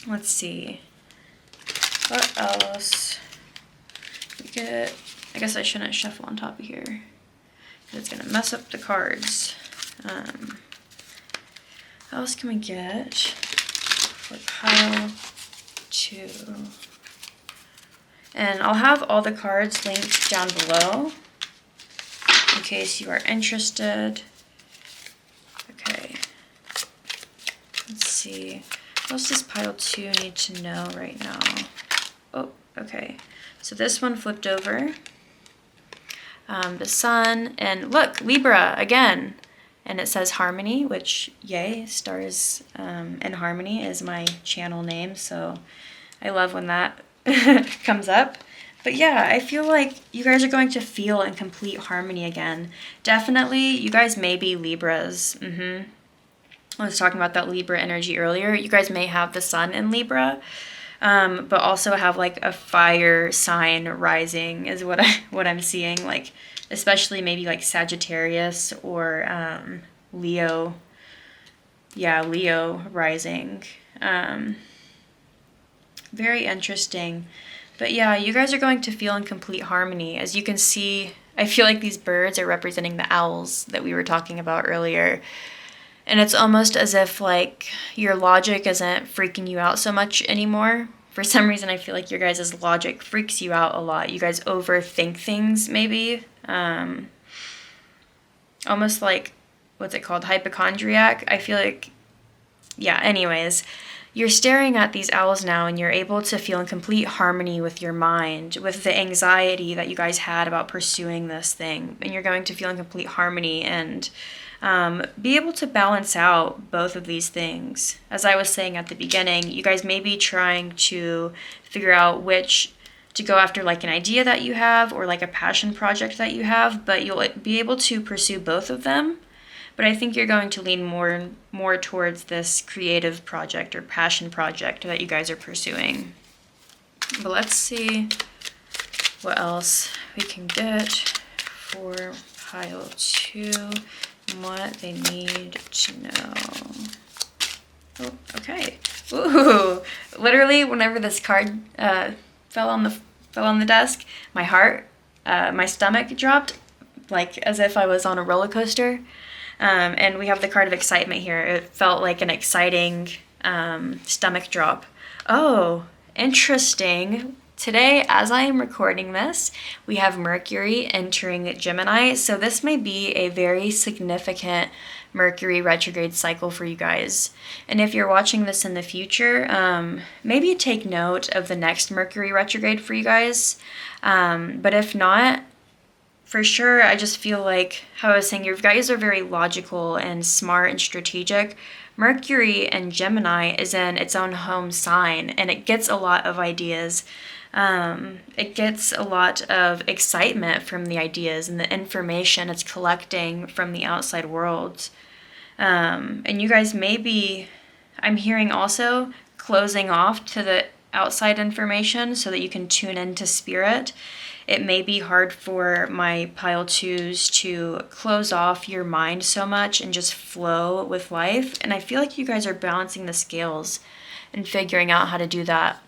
Speaker 1: Let's see. What else? We get, I guess I shouldn't shuffle on top of here, because it's going to mess up the cards. What else can we get for pile 2? And I'll have all the cards linked down below in case you are interested. Okay. Let's see. What else does pile 2 need to know right now? Oh, okay. So this one flipped over. The Sun, and look, Libra again. And it says Harmony, which, yay, Stars in Harmony is my channel name, so I love when that comes up. But yeah, I feel like you guys are going to feel in complete harmony again. Definitely, you guys may be Libras. I was talking about that Libra energy earlier. You guys may have the sun in Libra, but also have like a fire sign rising is what I'm seeing. Like, especially maybe like Sagittarius or Leo. Yeah, Leo rising. Very interesting. But yeah, you guys are going to feel in complete harmony. As you can see, I feel like these birds are representing the owls that we were talking about earlier. And it's almost as if like your logic isn't freaking you out so much anymore. For some reason, I feel like your guys' logic freaks you out a lot. You guys overthink things, maybe. Almost like, what's it called? Hypochondriac. I feel like, yeah, anyways. You're staring at these owls now and you're able to feel in complete harmony with your mind, with the anxiety that you guys had about pursuing this thing. And you're going to feel in complete harmony and be able to balance out both of these things. As I was saying at the beginning, you guys may be trying to figure out which to go after, like an idea that you have or like a passion project that you have, but you'll be able to pursue both of them. But I think you're going to lean more towards this creative project or passion project that you guys are pursuing. But let's see what else we can get for pile 2 and what they need to know. Oh, okay. Ooh, literally, whenever this card fell on the desk, my stomach dropped, like as if I was on a roller coaster. And we have the card of excitement here. It felt like an exciting stomach drop. Oh, interesting. Today, as I am recording this, we have Mercury entering Gemini. So this may be a very significant Mercury retrograde cycle for you guys. And if you're watching this in the future, maybe take note of the next Mercury retrograde for you guys. But if not, for sure, I just feel like, how I was saying, you guys are very logical and smart and strategic. Mercury and Gemini is in its own home sign, and it gets a lot of ideas. It gets a lot of excitement from the ideas and the information it's collecting from the outside world. And you guys may be, I'm hearing also, closing off to the outside information so that you can tune into spirit. It may be hard for my pile 2s to close off your mind so much and just flow with life. And I feel like you guys are balancing the scales and figuring out how to do that.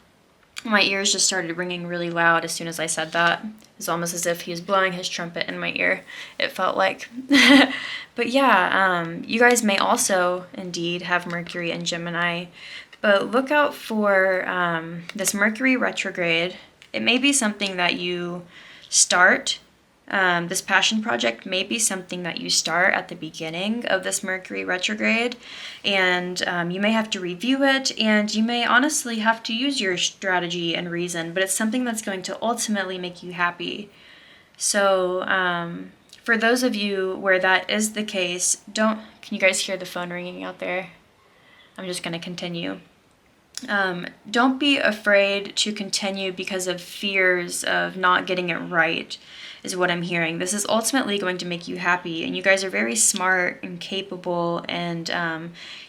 Speaker 1: My ears just started ringing really loud as soon as I said that. It's almost as if he was blowing his trumpet in my ear, it felt like. But yeah, you guys may also indeed have Mercury and Gemini. But look out for this Mercury retrograde. It may be something that you start. This passion project may be something that you start at the beginning of this Mercury retrograde, and you may have to review it, and you may honestly have to use your strategy and reason, but it's something that's going to ultimately make you happy. So for those of you where that is the case, can you guys hear the phone ringing out there? I'm just going to continue. Don't be afraid to continue because of fears of not getting it right, is what I'm hearing. This is ultimately going to make you happy, and you guys are very smart and capable, and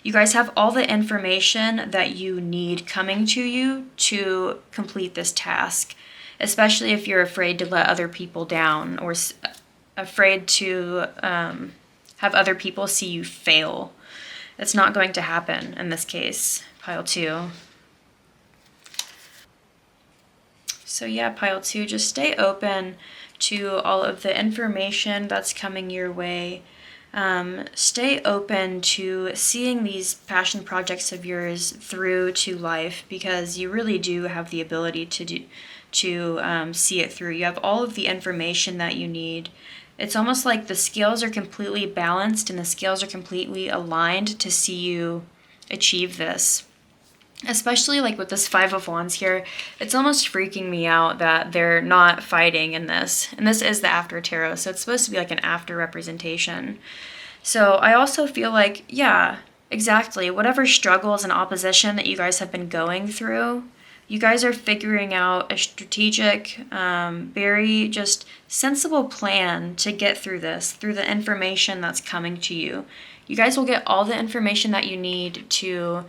Speaker 1: you guys have all the information that you need coming to you to complete this task, especially if you're afraid to let other people down or afraid to have other people see you fail. It's not going to happen in this case. Pile 2. So yeah, pile 2, just stay open to all of the information that's coming your way. Stay open to seeing these passion projects of yours through to life, because you really do have the ability to see it through. You have all of the information that you need. It's almost like the scales are completely balanced and the scales are completely aligned to see you achieve this. Especially like with this 5 of Wands here, it's almost freaking me out that they're not fighting in this. And this is the after tarot, so it's supposed to be like an after representation. So I also feel like, yeah, exactly, whatever struggles and opposition that you guys have been going through, You guys are figuring out a strategic, very just sensible plan to get through this, through the information that's coming to you. You guys will get all the information that you need to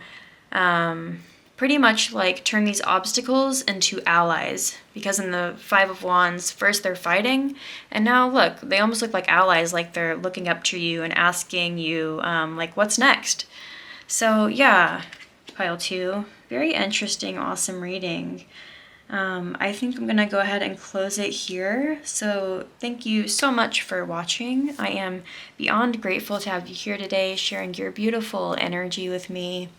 Speaker 1: pretty much like turn these obstacles into allies. Because in the Five of Wands, first they're fighting, and now look, they almost look like allies, like they're looking up to you and asking you, like, what's next? So yeah, pile 2, very interesting, awesome reading. I think I'm gonna go ahead and close it here. So thank you so much for watching. I am beyond grateful to have you here today, sharing your beautiful energy with me.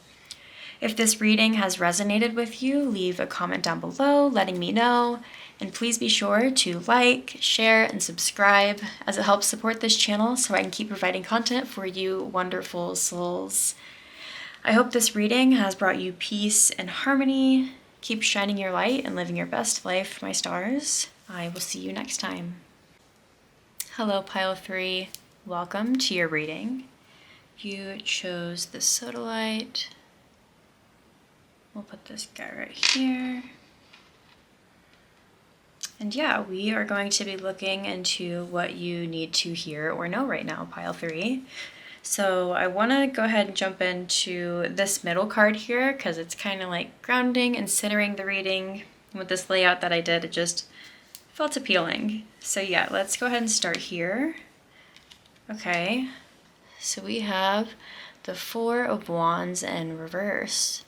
Speaker 1: If this reading has resonated with you, leave a comment down below letting me know. And please be sure to like, share, and subscribe, as it helps support this channel so I can keep providing content for you wonderful souls. I hope this reading has brought you peace and harmony. Keep shining your light and living your best life, my stars. I will see you next time. Hello, pile 3. Welcome to your reading. You chose the sodalite. We'll put this guy right here. And yeah, we are going to be looking into what you need to hear or know right now, pile 3. So I want to go ahead and jump into this middle card here because it's kind of like grounding and centering the reading. With this layout that I did, it just felt appealing. So yeah, let's go ahead and start here. Okay, so we have the Four of Wands in reverse.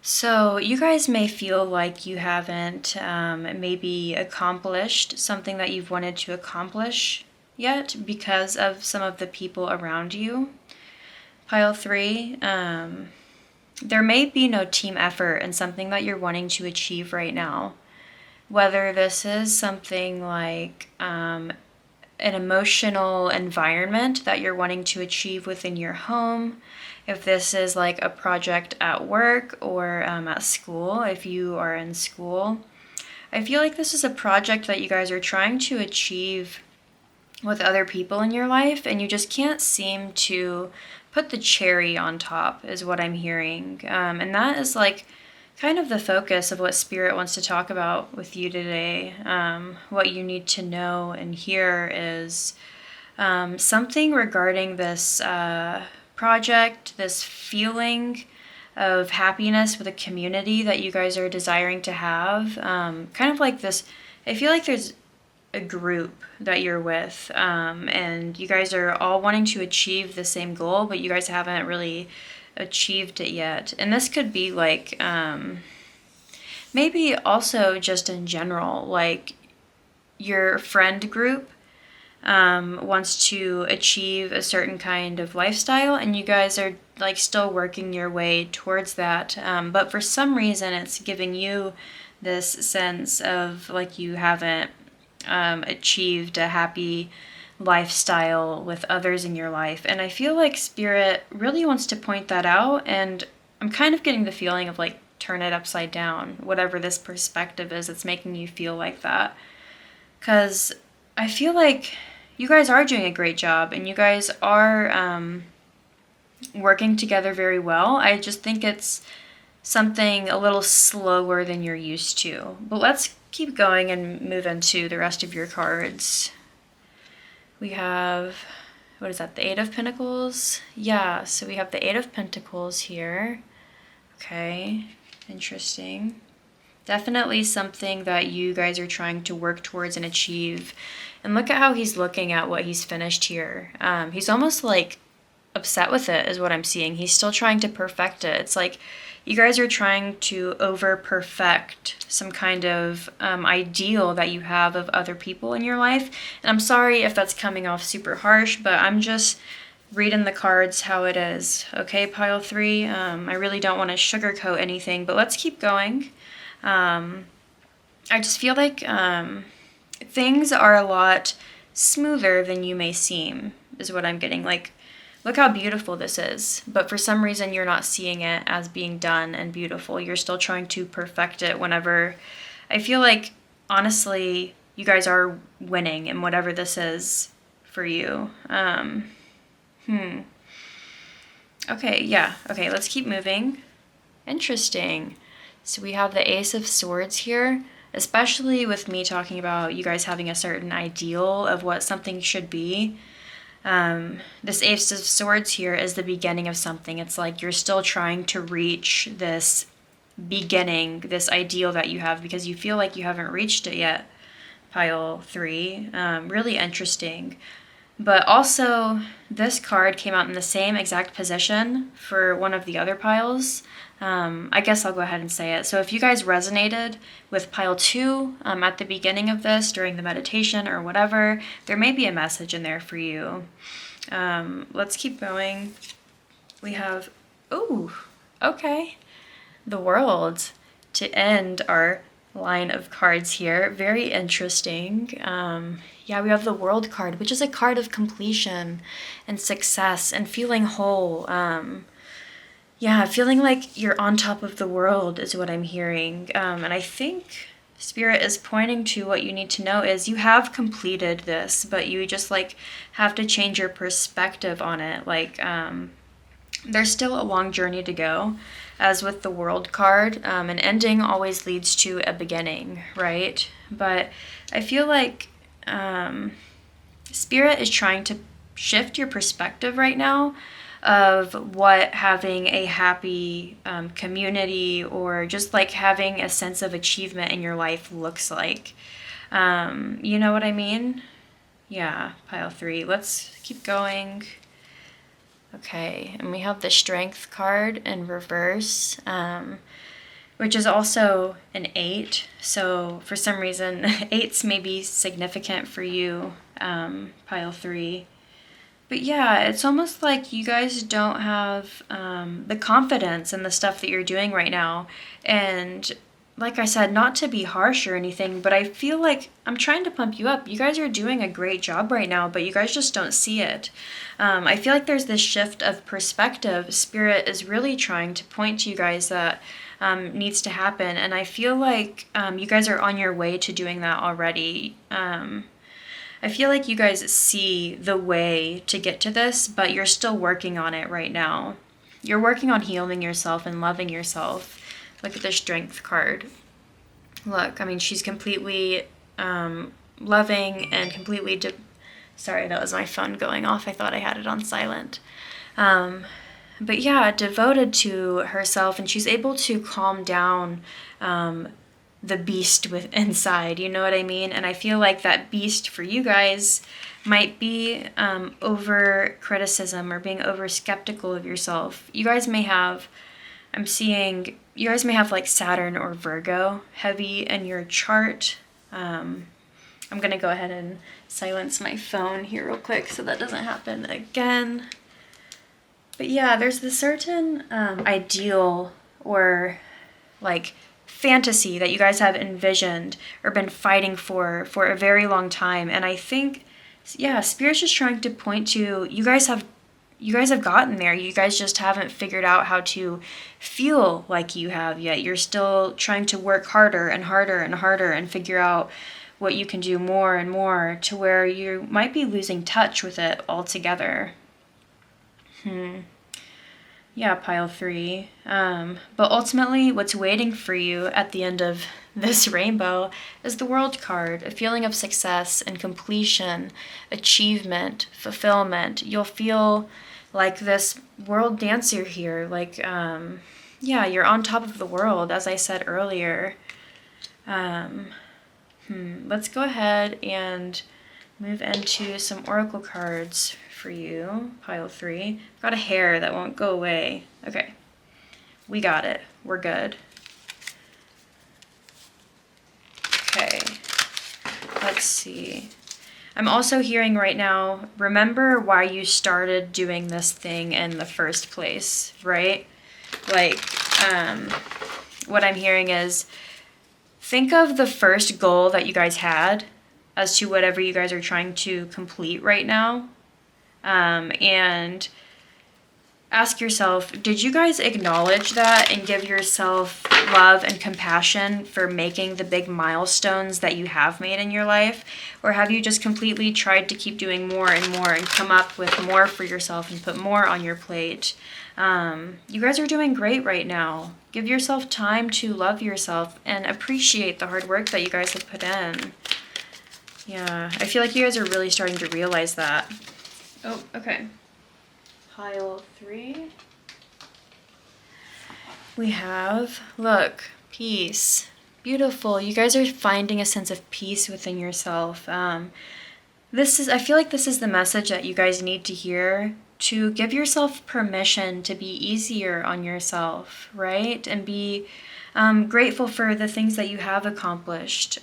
Speaker 1: So you guys may feel like you haven't maybe accomplished something that you've wanted to accomplish yet because of some of the people around you. Pile 3, there may be no team effort in something that you're wanting to achieve right now. Whether this is something like an emotional environment that you're wanting to achieve within your home, if this is like a project at work or at school, if you are in school. I feel like this is a project that you guys are trying to achieve with other people in your life, and you just can't seem to put the cherry on top, is what I'm hearing. And that is like kind of the focus of what Spirit wants to talk about with you today. What you need to know and hear is something regarding this project, this feeling of happiness with a community that you guys are desiring to have. Kind of like this, I feel like there's a group that you're with, and you guys are all wanting to achieve the same goal, but you guys haven't really achieved it yet. And this could be like maybe also just in general, like your friend group wants to achieve a certain kind of lifestyle, and you guys are like still working your way towards that, but for some reason it's giving you this sense of like you haven't achieved a happy lifestyle with others in your life. And I feel like Spirit really wants to point that out, and I'm kind of getting the feeling of like turn it upside down, whatever this perspective is that's making you feel like that. Because I feel like you guys are doing a great job and you guys are working together very well. I just think it's something a little slower than you're used to. But let's keep going and move into the rest of your cards. We have, what is that, the Eight of Pentacles? Yeah, so we have the Eight of Pentacles here. Okay, interesting. Definitely something that you guys are trying to work towards and achieve. And look at how he's looking at what he's finished here. He's almost like upset with it is what I'm seeing. He's still trying to perfect it. It's like you guys are trying to over-perfect some kind of ideal that you have of other people in your life. And I'm sorry if that's coming off super harsh, but I'm just reading the cards how it is. Okay, pile 3, I really don't want to sugarcoat anything, but let's keep going. I just feel like things are a lot smoother than you may seem, is what I'm getting. Like, look how beautiful this is, but for some reason you're not seeing it as being done and beautiful. You're still trying to perfect it whenever, I feel like, honestly, you guys are winning in whatever this is for you. Okay, yeah. Okay, let's keep moving. Interesting. So we have the Ace of Swords here, especially with me talking about you guys having a certain ideal of what something should be. This Ace of Swords here is the beginning of something. It's like you're still trying to reach this beginning, this ideal that you have, because you feel like you haven't reached it yet. Pile 3. Really interesting. But also, this card came out in the same exact position for one of the other piles. I guess I'll go ahead and say it. So if you guys resonated with pile 2 at the beginning of this, during the meditation or whatever, there may be a message in there for you. Let's keep going. We have, ooh, okay, the World to end our line of cards here. Very interesting. Yeah, we have the World card, which is a card of completion and success and feeling whole. Yeah, feeling like you're on top of the world is what I'm hearing. And I think Spirit is pointing to what you need to know is you have completed this, but you just like have to change your perspective on it. Like, there's still a long journey to go. As with the World card, an ending always leads to a beginning, right? But I feel like Spirit is trying to shift your perspective right now of what having a happy community or just like having a sense of achievement in your life looks like. You know what I mean? Yeah, pile 3. Let's keep going. Okay, and we have the Strength card in reverse, which is also an 8. So for some reason, 8s may be significant for you, pile 3. But yeah, it's almost like you guys don't have the confidence in the stuff that you're doing right now. And like I said, not to be harsh or anything, but I feel like I'm trying to pump you up. You guys are doing a great job right now, but you guys just don't see it. I feel like there's this shift of perspective. Spirit is really trying to point to you guys that needs to happen. And I feel like you guys are on your way to doing that already. I feel like you guys see the way to get to this, but you're still working on it right now. You're working on healing yourself and loving yourself. Look at the Strength card. Look, I mean, she's completely loving and completely... Sorry, that was my phone going off. I thought I had it on silent. But yeah, devoted to herself, and she's able to calm down the beast with inside, you know what I mean? And I feel like that beast for you guys might be over criticism or being over skeptical of yourself. You guys may have, I'm seeing, you guys may have like Saturn or Virgo heavy in your chart. I'm going to go ahead and silence my phone here real quick so that doesn't happen again. But yeah, there's this certain ideal or like fantasy that you guys have envisioned or been fighting for a very long time. And I think, yeah, Spirit's just trying to point to you guys have gotten there. You guys just haven't figured out how to feel like you have yet. You're still trying to work harder and harder and harder and figure out what you can do more and more to where you might be losing touch with it altogether. Yeah, pile 3. But ultimately, what's waiting for you at the end of this rainbow is the World card, a feeling of success and completion, achievement, fulfillment. You'll feel like this world dancer here, like, yeah, you're on top of the world, as I said earlier. Let's go ahead and move into some oracle cards for you, pile 3. Got a hair that won't go away. Okay, we got it. We're good. Okay, let's see. I'm also hearing right now, remember why you started doing this thing in the first place, right? Like, what I'm hearing is, think of the first goal that you guys had as to whatever you guys are trying to complete right now. And ask yourself, did you guys acknowledge that and give yourself love and compassion for making the big milestones that you have made in your life? Or have you just completely tried to keep doing more and more and come up with more for yourself and put more on your plate? You guys are doing great right now. Give yourself time to love yourself and appreciate the hard work that you guys have put in. Yeah, I feel like you guys are really starting to realize that. Oh, okay. Pile 3. We have, look, peace. Beautiful. You guys are finding a sense of peace within yourself. I feel like this is the message that you guys need to hear, to give yourself permission to be easier on yourself, right? And be grateful for the things that you have accomplished.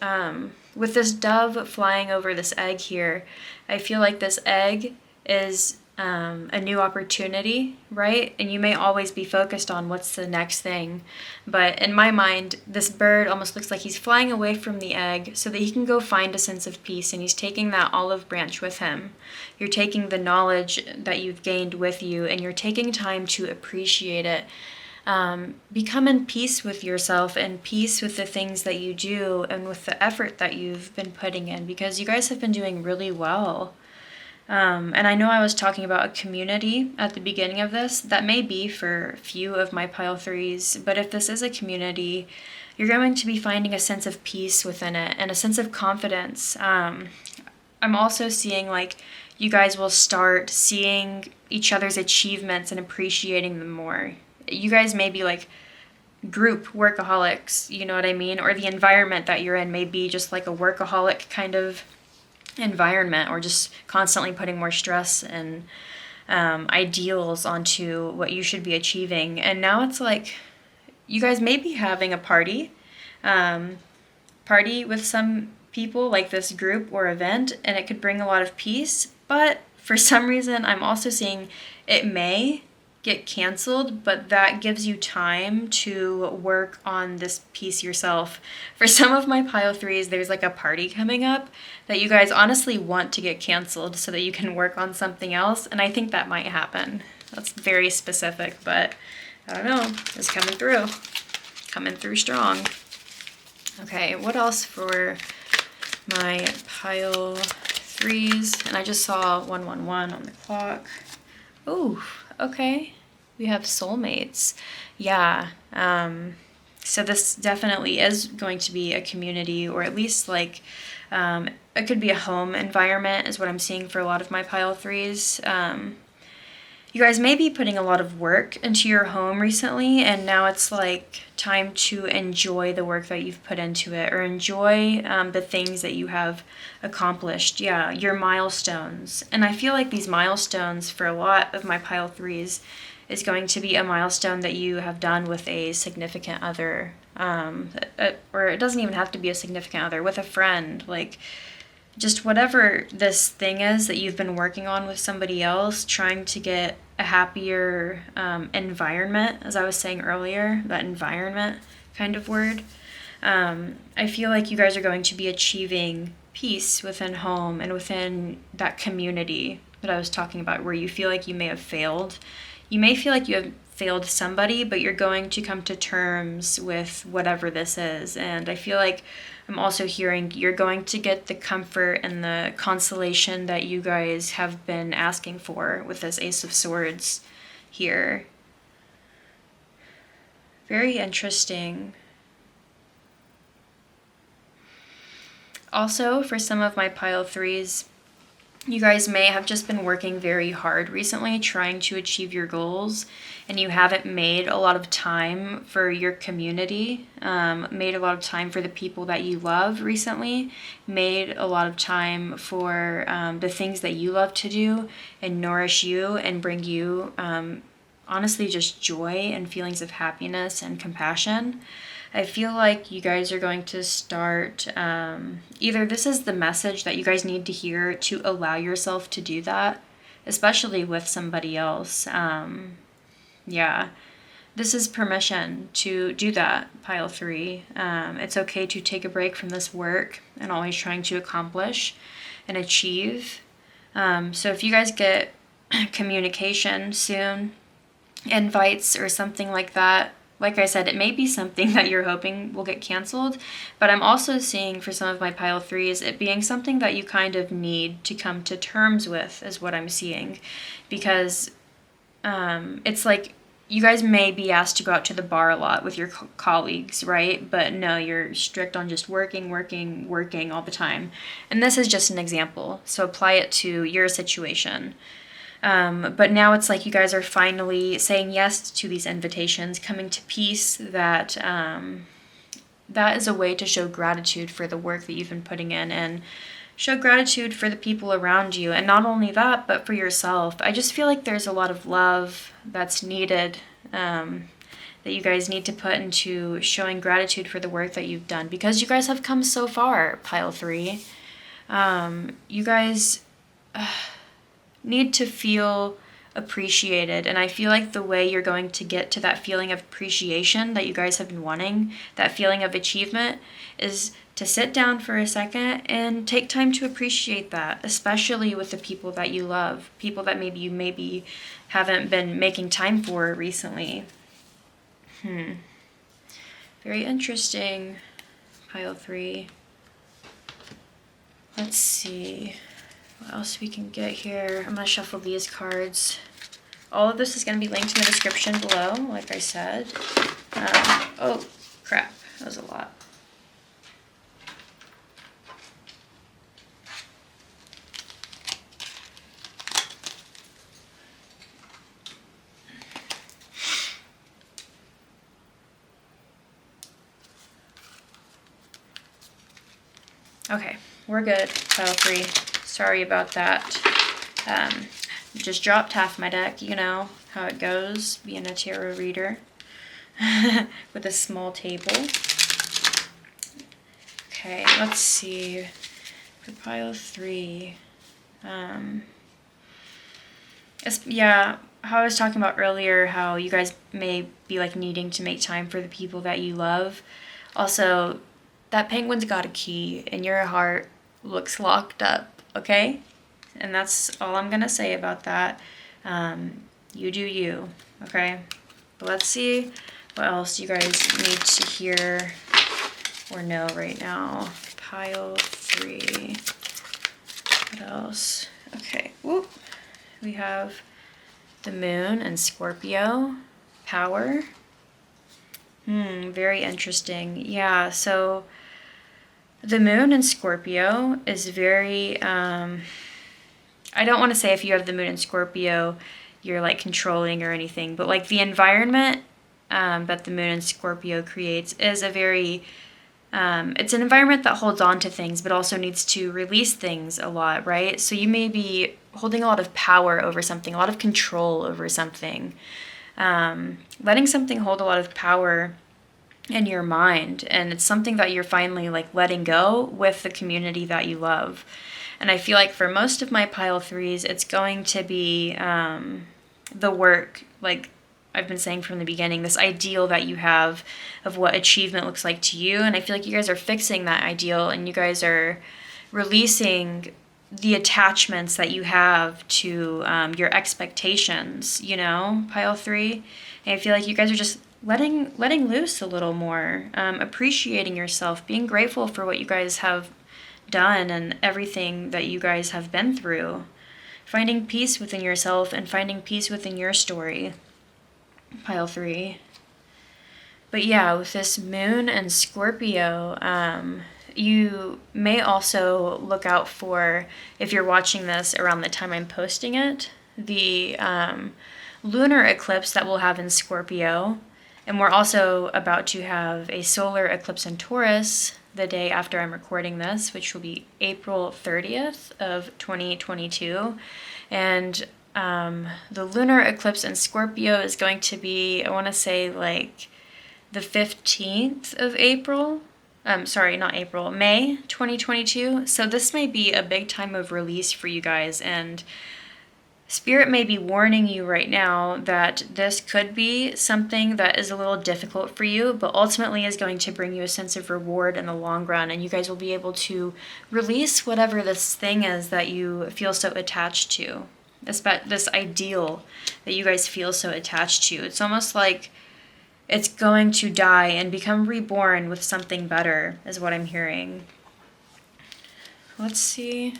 Speaker 1: With this dove flying over this egg here, I feel like this egg is a new opportunity, right? And you may always be focused on what's the next thing. But in my mind, this bird almost looks like he's flying away from the egg so that he can go find a sense of peace, and he's taking that olive branch with him. You're taking the knowledge that you've gained with you, and you're taking time to appreciate it. Become in peace with yourself and peace with the things that you do and with the effort that you've been putting in, because you guys have been doing really well. And I know I was talking about a community at the beginning of this. That may be for a few of my pile 3s, but if this is a community, you're going to be finding a sense of peace within it and a sense of confidence. I'm also seeing like you guys will start seeing each other's achievements and appreciating them more. You guys may be like group workaholics, you know what I mean? Or the environment that you're in may be just like a workaholic kind of environment, or just constantly putting more stress and ideals onto what you should be achieving. And now it's like you guys may be having a party with some people, like this group or event, and it could bring a lot of peace. But for some reason, I'm also seeing it may get canceled, but that gives you time to work on this piece yourself. For some of my pile 3s, there's like a party coming up that you guys honestly want to get canceled so that you can work on something else, and I think that might happen. That's very specific, but I don't know. It's coming through. Coming through strong. Okay, what else for my pile 3s? And I just saw 111 on the clock. Ooh. Okay, we have soulmates. Yeah, so this definitely is going to be a community, or at least like it could be a home environment is what I'm seeing for a lot of my pile 3s. You guys may be putting a lot of work into your home recently, and now it's like time to enjoy the work that you've put into it, or enjoy the things that you have accomplished. Yeah, your milestones. And I feel like these milestones for a lot of my pile 3s is going to be a milestone that you have done with a significant other, or it doesn't even have to be a significant other, with a friend, like just whatever this thing is that you've been working on with somebody else, trying to get a happier environment, as I was saying earlier, that environment kind of word. I feel like you guys are going to be achieving peace within home and within that community that I was talking about, where you feel like you may have failed. You may feel like you have failed somebody, but you're going to come to terms with whatever this is. And I feel like I'm also hearing you're going to get the comfort and the consolation that you guys have been asking for with this Ace of Swords here. Very interesting. Also, for some of my pile 3s, you guys may have just been working very hard recently trying to achieve your goals, and you haven't made a lot of time for your community, made a lot of time for the people that you love recently, made a lot of time for the things that you love to do and nourish you and bring you honestly just joy and feelings of happiness and compassion. I feel like you guys are going to start, either this is the message that you guys need to hear to allow yourself to do that, especially with somebody else. Yeah, this is permission to do that, pile 3. It's okay to take a break from this work and always trying to accomplish and achieve. So if you guys get communication soon, invites or something like that, like I said, it may be something that you're hoping will get canceled, but I'm also seeing for some of my pile 3s it being something that you kind of need to come to terms with, is what I'm seeing. Because it's like you guys may be asked to go out to the bar a lot with your colleagues, right? But no, you're strict on just working, working, working all the time. And this is just an example, so apply it to your situation. But now it's like you guys are finally saying yes to these invitations, coming to peace that that is a way to show gratitude for the work that you've been putting in, and show gratitude for the people around you. And not only that, but for yourself. I just feel like there's a lot of love that's needed, that you guys need to put into showing gratitude for the work that you've done, because you guys have come so far, pile 3. You guys need to feel appreciated, and I feel like the way you're going to get to that feeling of appreciation that you guys have been wanting, that feeling of achievement, is to sit down for a second and take time to appreciate that, especially with the people that you love, people that maybe you haven't been making time for recently. Very interesting, pile 3. Let's see what else we can get here. I'm going to shuffle these cards. All of this is going to be linked in the description below, like I said. Oh, crap. That was a lot. Okay, we're good, pile 3. Sorry about that. Just dropped half my deck, you know how it goes, being a tarot reader with a small table. Okay, let's see. For pile 3, yeah, how I was talking about earlier, how you guys may be like needing to make time for the people that you love. Also, that penguin's got a key and your heart looks locked up, okay? And that's all I'm gonna say about that. You do you, okay? But let's see what else you guys need to hear or know right now. Pile 3. What else? Okay, whoop. We have the moon and Scorpio. Power. Very interesting. Yeah, so the moon in Scorpio is very, I don't want to say if you have the moon in Scorpio, you're like controlling or anything, but like the environment that the moon in Scorpio creates is a very, it's an environment that holds on to things, but also needs to release things a lot, right? So you may be holding a lot of power over something, a lot of control over something, letting something hold a lot of power in your mind, and it's something that you're finally like letting go with the community that you love. And I feel like for most of my pile 3s, it's going to be the work, like I've been saying from the beginning, this ideal that you have of what achievement looks like to you. And I feel like you guys are fixing that ideal, and you guys are releasing the attachments that you have to your expectations, you know, pile 3. And I feel like you guys are just letting loose a little more, appreciating yourself, being grateful for what you guys have done and everything that you guys have been through, finding peace within yourself and finding peace within your story, pile 3. But yeah, with this moon and Scorpio, you may also look out for, if you're watching this around the time I'm posting it, the lunar eclipse that we'll have in Scorpio. And we're also about to have a solar eclipse in Taurus the day after I'm recording this, which will be April 30th of 2022. And the lunar eclipse in Scorpio is going to be, I want to say like the 15th of April. Sorry, not April, May 2022. So this may be a big time of release for you guys, and Spirit may be warning you right now that this could be something that is a little difficult for you, but ultimately is going to bring you a sense of reward in the long run, and you guys will be able to release whatever this thing is that you feel so attached to, this ideal that you guys feel so attached to. It's almost like it's going to die and become reborn with something better, is what I'm hearing. Let's see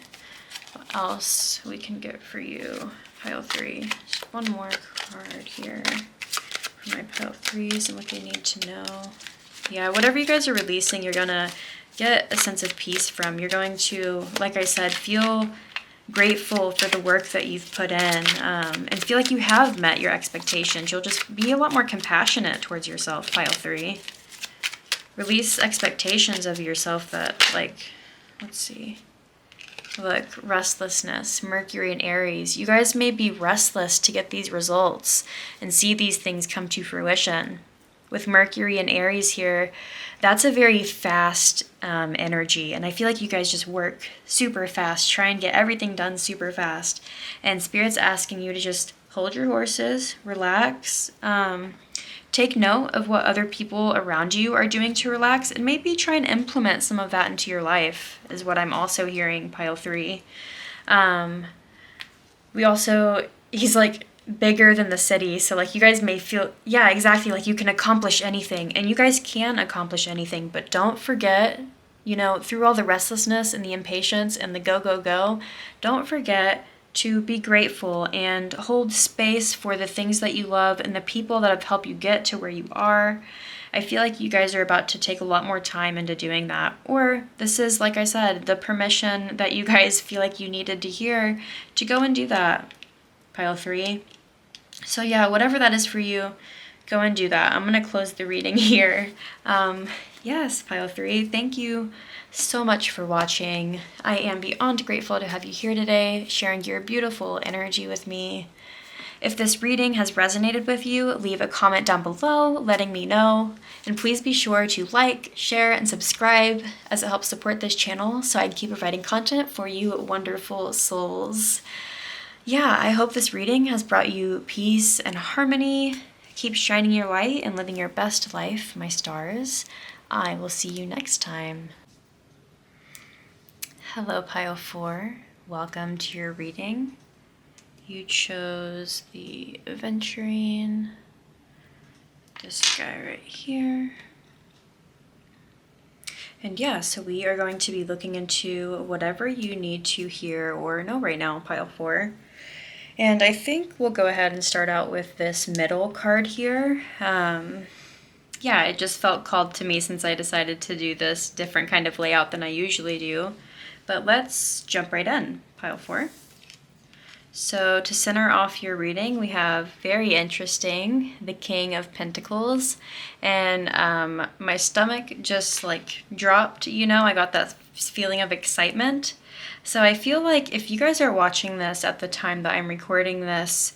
Speaker 1: what else we can get for you, pile 3. Just one more card here. For my pile threes and what they need to know. Yeah, whatever you guys are releasing, you're going to get a sense of peace from. You're going to, like I said, feel grateful for the work that you've put in, and feel like you have met your expectations. You'll just be a lot more compassionate towards yourself, pile three. Release expectations of yourself that, like, let's see. Look, restlessness, Mercury and Aries. You guys may be restless to get these results and see these things come to fruition. With Mercury and Aries here, that's a very fast energy. And I feel like you guys just work super fast, try and get everything done super fast. And Spirit's asking you to just hold your horses, relax, take note of what other people around you are doing to relax, and maybe try and implement some of that into your life, is what I'm also hearing, pile three. He's like, bigger than the city, so like you guys may feel, yeah, exactly, like you can accomplish anything, and you guys can accomplish anything, but don't forget, you know, through all the restlessness and the impatience and the go, don't forget to be grateful and hold space for the things that you love and the people that have helped you get to where you are. I feel like you guys are about to take a lot more time into doing that, or this is, like I said, the permission that you guys feel like you needed to hear to go and do that, pile three. So yeah, whatever that is for you, go and do that. I'm going to close the reading here. Yes, pile three, thank you so much for watching. I am beyond grateful to have you here today, sharing your beautiful energy with me. If this reading has resonated with you, leave a comment down below letting me know. And please be sure to like, share, and subscribe, as it helps support this channel so I can keep providing content for you wonderful souls. Yeah, I hope this reading has brought you peace and harmony. Keep shining your light and living your best life, my stars. I will see you next time. Hello, pile four. Welcome to your reading. You chose the Aventurine, this guy right here. And yeah, so we are going to be looking into whatever you need to hear or know right now, pile four. And I think we'll go ahead and start out with this middle card here. Yeah, it just felt called to me since I decided to do this different kind of layout than I usually do. But let's jump right in, pile four. So to center off your reading, we have very interesting, the King of Pentacles. And my stomach just like dropped, you know, I got that feeling of excitement. So I feel like if you guys are watching this at the time that I'm recording this,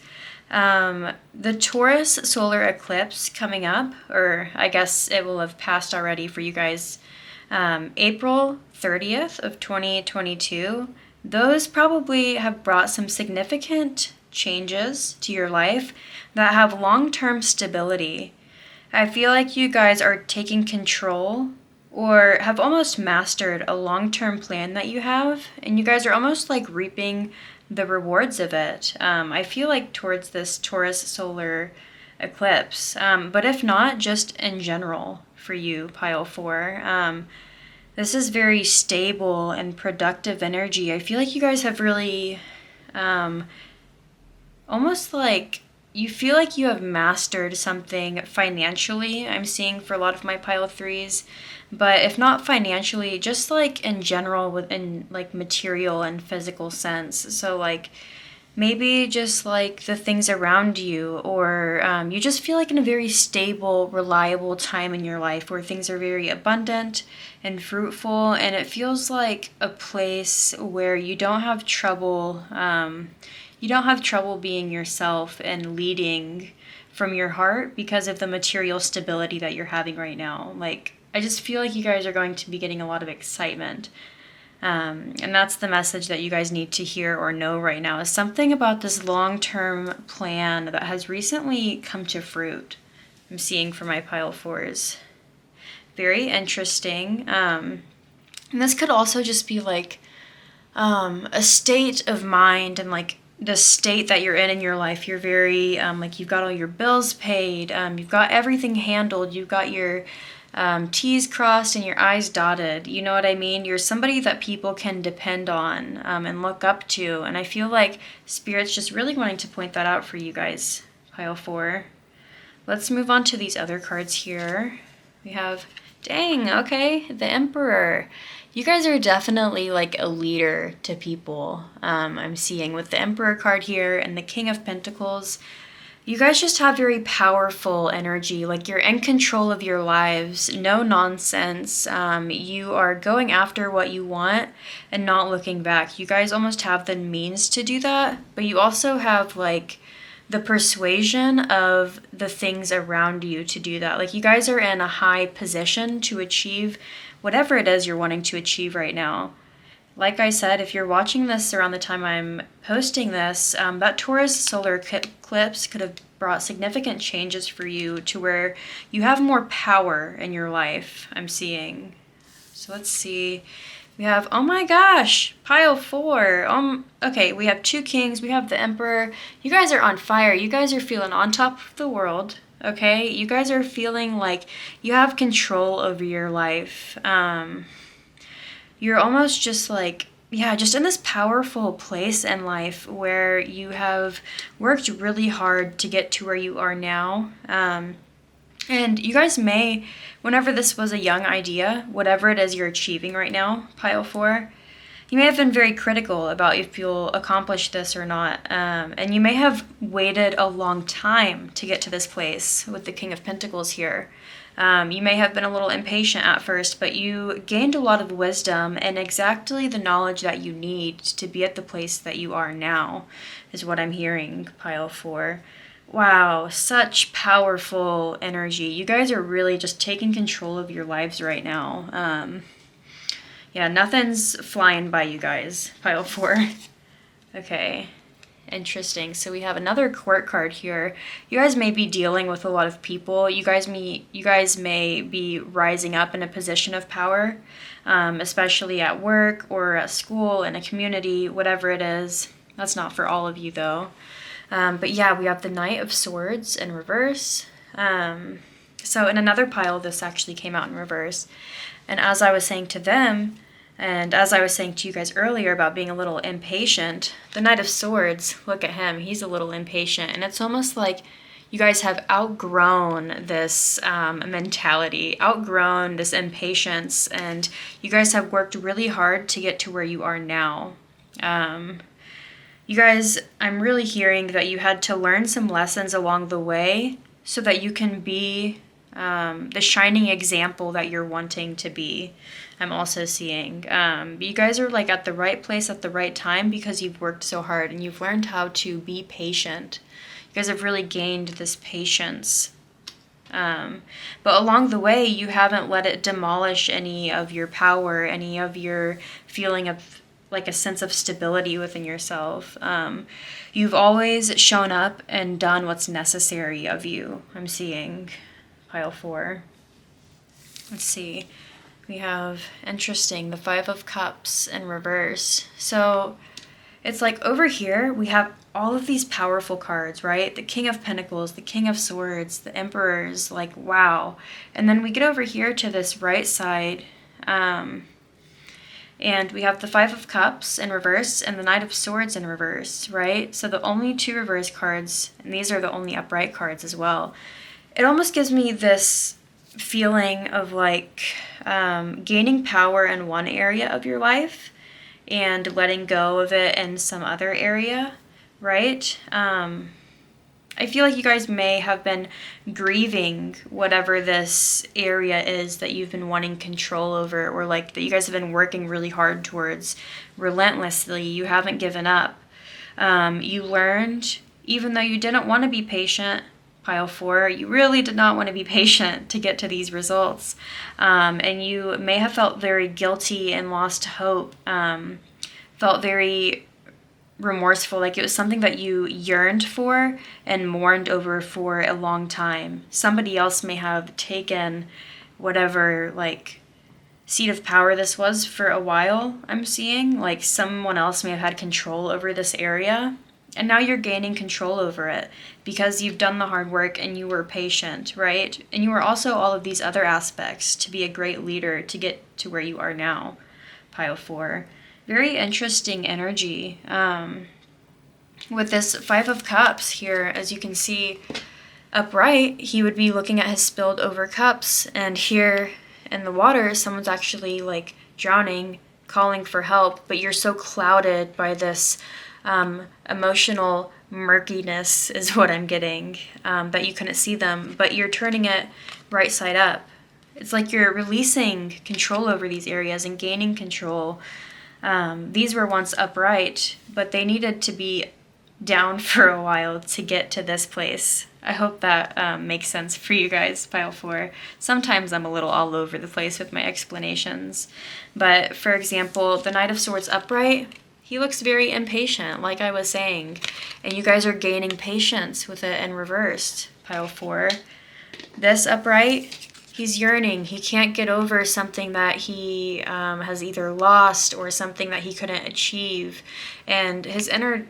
Speaker 1: the Taurus solar eclipse coming up, or I guess it will have passed already for you guys, April 30th of 2022, those probably have brought some significant changes to your life that have long-term stability. I feel like you guys are taking control or have almost mastered a long-term plan that you have, and you guys are almost like reaping the rewards of it. I feel like towards this Taurus solar eclipse, but if not, just in general for you, pile four. This is very stable and productive energy. I feel like you guys have really, almost like, you feel like you have mastered something financially, I'm seeing for a lot of my pile threes. But if not financially, just like in general within like material and physical sense. So like maybe just like the things around you, or you just feel like in a very stable, reliable time in your life where things are very abundant and fruitful, and it feels like a place where you don't have trouble. You don't have trouble being yourself and leading from your heart because of the material stability that you're having right now. Like, I just feel like you guys are going to be getting a lot of excitement. And that's the message that you guys need to hear or know right now, is something about this long-term plan that has recently come to fruit. I'm seeing for my pile fours. Very interesting. And this could also just be like a state of mind and like the state that you're in your life. You're very, like you've got all your bills paid, you've got everything handled, you've got your T's crossed and your I's dotted. You know what I mean? You're somebody that people can depend on and look up to. And I feel like Spirit's just really wanting to point that out for you guys, pile four. let's move on to these other cards here. We have, dang, okay, the Emperor. You guys are definitely like a leader to people. I'm seeing with the Emperor card here and the King of Pentacles. You guys just have very powerful energy, like you're in control of your lives, no nonsense. You are going after what you want and not looking back. You guys almost have the means to do that, but you also have like the persuasion of the things around you to do that. Like you guys are in a high position to achieve whatever it is you're wanting to achieve right now. Like I said, if you're watching this around the time I'm posting this, that Taurus solar eclipse could have brought significant changes for you to where you have more power in your life, I'm seeing. So let's see. We have, oh my gosh, pile 4. Okay, we have 2 kings. We have the Emperor. You guys are on fire. You guys are feeling on top of the world, okay? You guys are feeling like you have control over your life. You're almost just like, yeah, just in this powerful place in life where you have worked really hard to get to where you are now. And you guys may, whenever this was a young idea, whatever it is you're achieving right now, pile 4, you may have been very critical about if you'll accomplish this or not. And you may have waited a long time to get to this place with the King of Pentacles here. You may have been a little impatient at first, but you gained a lot of wisdom and exactly the knowledge that you need to be at the place that you are now, is what I'm hearing, pile 4. Wow, such powerful energy. You guys are really just taking control of your lives right now. Yeah, nothing's flying by you guys, pile 4. Okay. Interesting. So we have another court card here. You guys may be dealing with a lot of people. You guys may be rising up in a position of power, especially at work or at school, in a community, whatever it is. That's not for all of you though. But yeah, we have the Knight of Swords in reverse. So in another pile, this actually came out in reverse. And as I was saying to them, and as I was saying to you guys earlier about being a little impatient, the Knight of Swords, look at him, he's a little impatient. And it's almost like you guys have outgrown this mentality, outgrown this impatience, and you guys have worked really hard to get to where you are now. You guys, I'm really hearing that you had to learn some lessons along the way so that you can be the shining example that you're wanting to be. I'm also seeing. You guys are like at the right place at the right time because you've worked so hard and you've learned how to be patient. You guys have really gained this patience. But along the way, you haven't let it demolish any of your power, any of your feeling of like a sense of stability within yourself. You've always shown up and done what's necessary of you. I'm seeing pile 4. Let's see. We have, interesting, the 5 of Cups in reverse. So it's like over here, we have all of these powerful cards, right? The King of Pentacles, the King of Swords, the Emperors, like, wow. And then we get over here to this right side, and we have the 5 of Cups in reverse and the Knight of Swords in reverse, right? So the only 2 reverse cards, and these are the only upright cards as well. It almost gives me this feeling of like gaining power in one area of your life and letting go of it in some other area, right? I feel like you guys may have been grieving whatever this area is that you've been wanting control over, or like that you guys have been working really hard towards relentlessly. You haven't given up. You learned, even though you didn't want to be patient, pile 4, you really did not want to be patient to get to these results. And you may have felt very guilty and lost hope, felt very remorseful, like it was something that you yearned for and mourned over for a long time. Somebody else may have taken whatever like seat of power this was for a while, I'm seeing. Like someone else may have had control over this area, and now you're gaining control over it because you've done the hard work and you were patient, right? And you were also all of these other aspects to be a great leader to get to where you are now, pile 4. Very interesting energy. With this 5 of Cups here, as you can see, upright, he would be looking at his spilled over cups, and here in the water, someone's actually like drowning, calling for help, but you're so clouded by this emotional murkiness is what I'm getting, that you couldn't see them, but you're turning it right side up. It's like you're releasing control over these areas and gaining control. These were once upright, but they needed to be down for a while to get to this place. I hope that makes sense for you guys, pile 4. Sometimes I'm a little all over the place with my explanations. But for example, the Knight of Swords upright, he looks very impatient, like I was saying. And you guys are gaining patience with it in reversed, pile 4. This upright, he's yearning. He can't get over something that he has either lost or something that he couldn't achieve. And his inner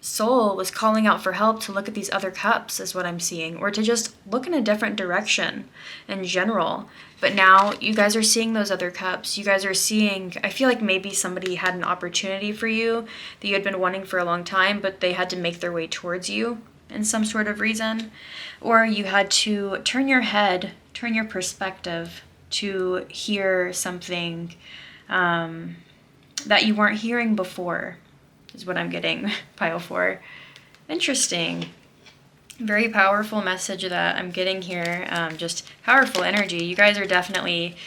Speaker 1: soul was calling out for help to look at these other cups, is what I'm seeing, or to just look in a different direction in general. But now you guys are seeing those other cups. You guys are seeing, I feel like maybe somebody had an opportunity for you that you had been wanting for a long time, but they had to make their way towards you in some sort of reason. Or you had to turn your head, turn your perspective to hear something that you weren't hearing before, is what I'm getting, pile 4. Interesting. Very powerful message that I'm getting here. Just powerful energy. You guys are definitely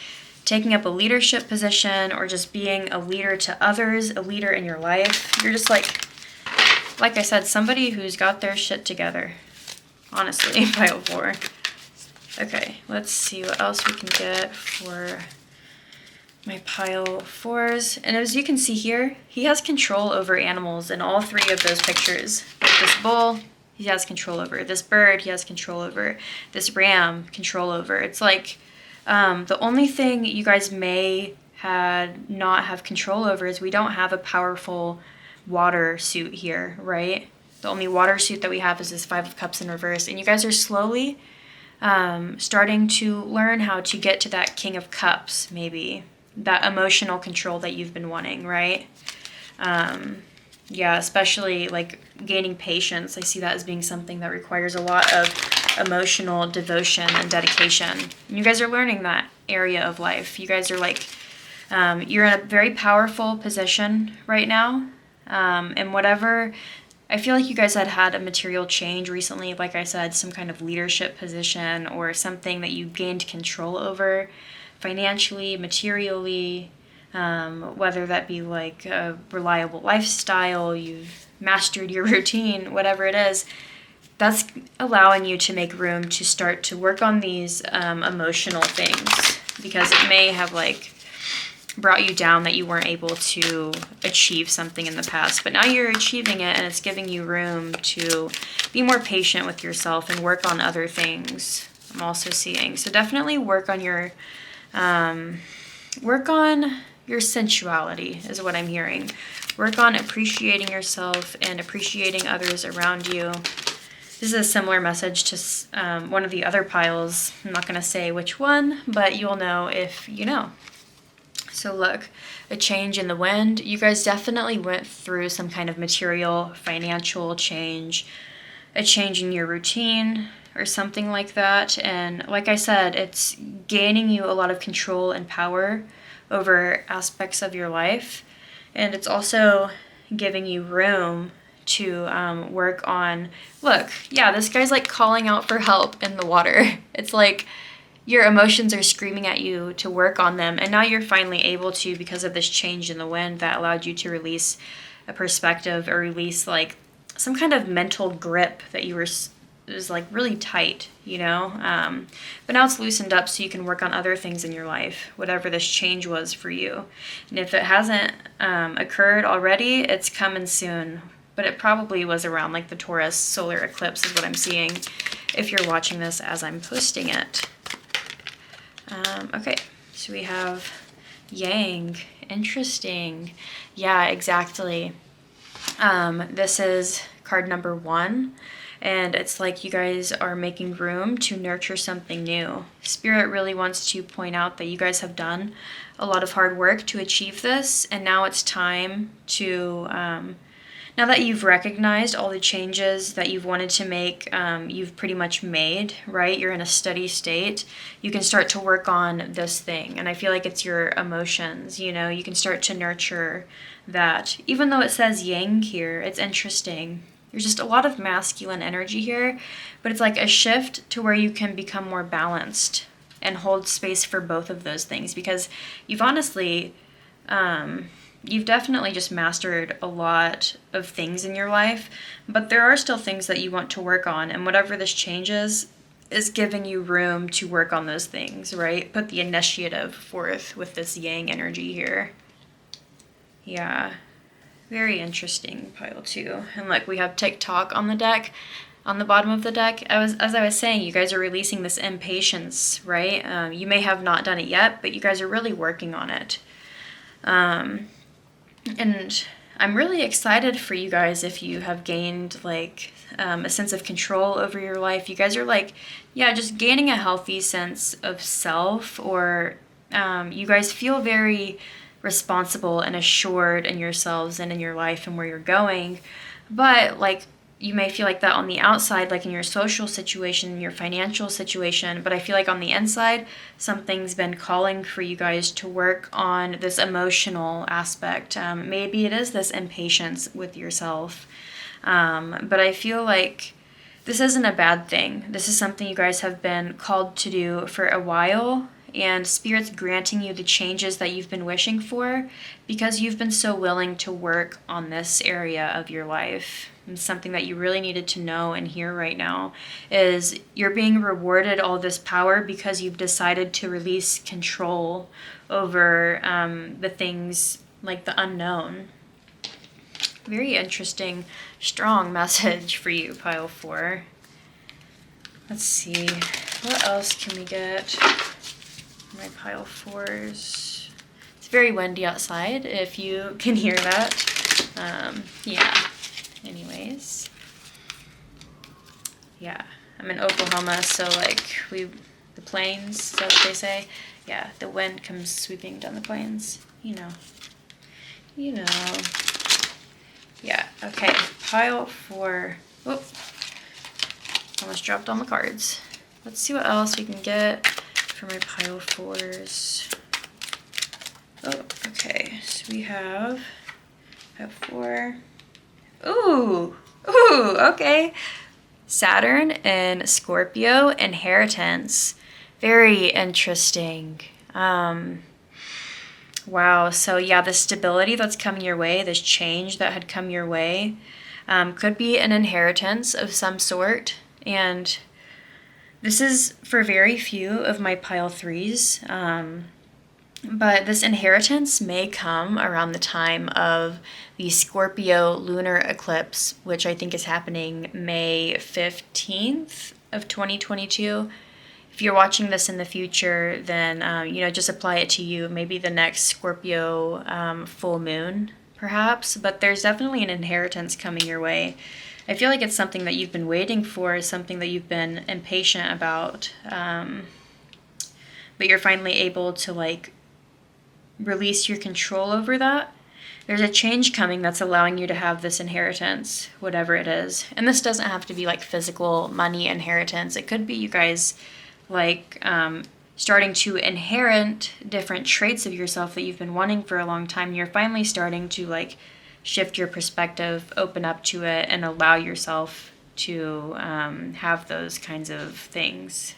Speaker 1: taking up a leadership position or just being a leader to others, a leader in your life. You're just like I said, somebody who's got their shit together. Honestly, pile 4. Okay, let's see what else we can get for my pile 4s. And as you can see here, he has control over animals in all 3 of those pictures. Like this bull, he has control over. This bird, he has control over. This ram, control over. It's like the only thing you guys may not have control over is we don't have a powerful water suit here, right? The only water suit that we have is this 5 of Cups in reverse. And you guys are slowly starting to learn how to get to that King of Cups, maybe. That emotional control that you've been wanting, right? Yeah, especially like gaining patience. I see that as being something that requires a lot of emotional devotion and dedication. And you guys are learning that area of life. You guys are like, you're in a very powerful position right now. And whatever, I feel like you guys had a material change recently, like I said, some kind of leadership position or something that you gained control over financially, materially, whether that be like a reliable lifestyle, you've mastered your routine, whatever it is, that's allowing you to make room to start to work on these emotional things, because it may have like brought you down that you weren't able to achieve something in the past, but now you're achieving it and it's giving you room to be more patient with yourself and work on other things. I'm also seeing, so definitely work on your sensuality is what I'm hearing. Work on appreciating yourself and appreciating others around you. This is a similar message to one of the other piles. I'm not going to say which one, but you'll know if you know. So look, a change in the wind. You guys definitely went through some kind of material, financial change, a change in your routine or something like that. And like I said, it's gaining you a lot of control and power over aspects of your life. And it's also giving you room to work on, look, yeah, this guy's like calling out for help in the water. It's like your emotions are screaming at you to work on them. And now you're finally able to, because of this change in the wind that allowed you to release a perspective or release like some kind of mental grip that you were, it was like really tight, you know? But now it's loosened up so you can work on other things in your life, whatever this change was for you. And if it hasn't occurred already, it's coming soon. But it probably was around like the Taurus solar eclipse is what I'm seeing if you're watching this as I'm posting it. Okay, so we have Yang. Interesting. Yeah, exactly. This is card number 1. And it's like you guys are making room to nurture something new. Spirit really wants to point out that you guys have done a lot of hard work to achieve this. And now it's time to Now that you've recognized all the changes that you've wanted to make, you've pretty much made, right? You're in a steady state. You can start to work on this thing. And I feel like it's your emotions, you know, you can start to nurture that. Even though it says yang here, it's interesting. There's just a lot of masculine energy here, but it's like a shift to where you can become more balanced and hold space for both of those things, because you've honestly, you've definitely just mastered a lot of things in your life, but there are still things that you want to work on, and whatever this changes is giving you room to work on those things, right? Put the initiative forth with this yang energy here. Yeah, very interesting, pile 2. And look, we have TikTok on the deck, on the bottom of the deck. As I was saying, you guys are releasing this impatience, right? You may have not done it yet, but you guys are really working on it. And I'm really excited for you guys if you have gained like a sense of control over your life. You guys are like, yeah, just gaining a healthy sense of self, or you guys feel very responsible and assured in yourselves and in your life and where you're going. But like, you may feel like that on the outside, like in your social situation, your financial situation, but I feel like on the inside, something's been calling for you guys to work on this emotional aspect. Maybe it is this impatience with yourself, but I feel like this isn't a bad thing. This is something you guys have been called to do for a while, and Spirit's granting you the changes that you've been wishing for because you've been so willing to work on this area of your life. And something that you really needed to know and hear right now is you're being rewarded all this power because you've decided to release control over the things like the unknown. Very interesting, strong message for you, pile 4. Let's see, what else can we get? My pile 4s. It's very windy outside, if you can hear that. Yeah. Anyways. Yeah. I'm in Oklahoma, so like the plains, is that what they say? Yeah, the wind comes sweeping down the plains. You know. You know. Yeah, okay. Pile 4. Whoop. Almost dropped all my cards. Let's see what else we can get for my pile 4s. Oh, okay. So we have pile 4. Ooh, okay. Saturn and Scorpio, inheritance. Very interesting. Wow, so yeah, the stability that's coming your way, this change that had come your way, could be an inheritance of some sort. And this is for very few of my pile 3s. But this inheritance may come around the time of the Scorpio lunar eclipse, which I think is happening May 15th of 2022. If you're watching this in the future, then, just apply it to you. Maybe the next Scorpio full moon, perhaps. But there's definitely an inheritance coming your way. I feel like it's something that you've been waiting for, something that you've been impatient about. But you're finally able to, like, release your control over that. There's a change coming that's allowing you to have this inheritance, whatever it is. And this doesn't have to be like physical money inheritance. It could be you guys like starting to inherit different traits of yourself that you've been wanting for a long time. You're finally starting to like shift your perspective, open up to it, and allow yourself to have those kinds of things.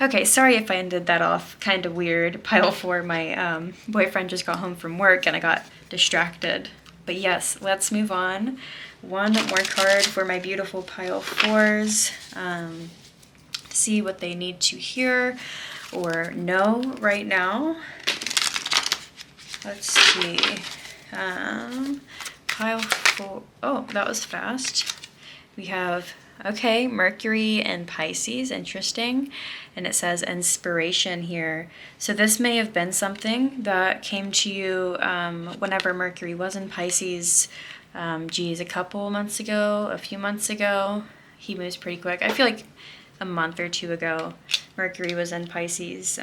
Speaker 1: Okay, sorry if I ended that off kind of weird. Pile 4, my boyfriend just got home from work and I got distracted. But yes, let's move on. One more card for my beautiful pile 4s. See what they need to hear or know right now. Let's see. Pile 4. Oh, that was fast. We have, okay, Mercury and Pisces, interesting. And it says inspiration here. So this may have been something that came to you whenever Mercury was in Pisces. A couple months ago, a few months ago. He moves pretty quick. I feel like a month or two ago, Mercury was in Pisces.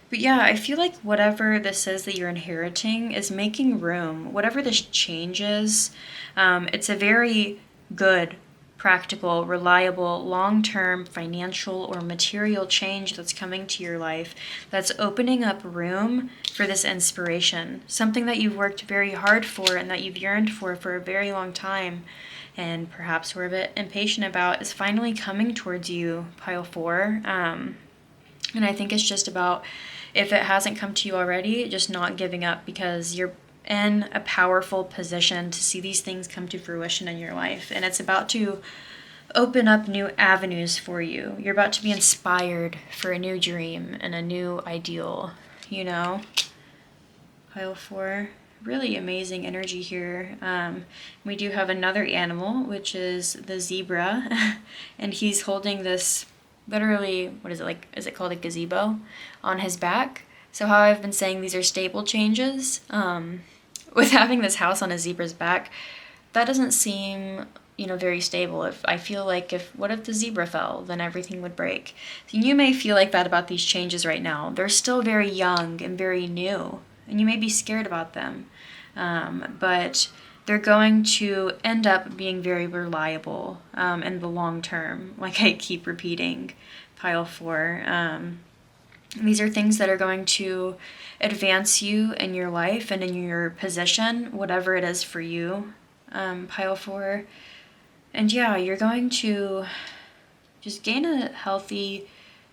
Speaker 1: But yeah, I feel like whatever this is that you're inheriting is making room. Whatever this change is, it's a very good, practical, reliable, long-term financial or material change that's coming to your life that's opening up room for this inspiration. Something that you've worked very hard for and that you've yearned for a very long time and perhaps were a bit impatient about is finally coming towards you, pile 4. And I think it's just about, if it hasn't come to you already, just not giving up, because you're in a powerful position to see these things come to fruition in your life. And it's about to open up new avenues for you. You're about to be inspired for a new dream and a new ideal, you know? Pile 4. Really amazing energy here. We do have another animal, which is the zebra, and he's holding this literally, what is it like? Is it called a gazebo on his back? So how I've been saying these are stable changes, with having this house on a zebra's back, that doesn't seem, very stable. If I feel like, what if the zebra fell, then everything would break. So you may feel like that about these changes right now. They're still very young and very new, and you may be scared about them, but they're going to end up being very reliable in the long term, like I keep repeating, pile 4. These are things that are going to advance you in your life and in your position, whatever it is for you, pile 4. And yeah, you're going to just gain a healthy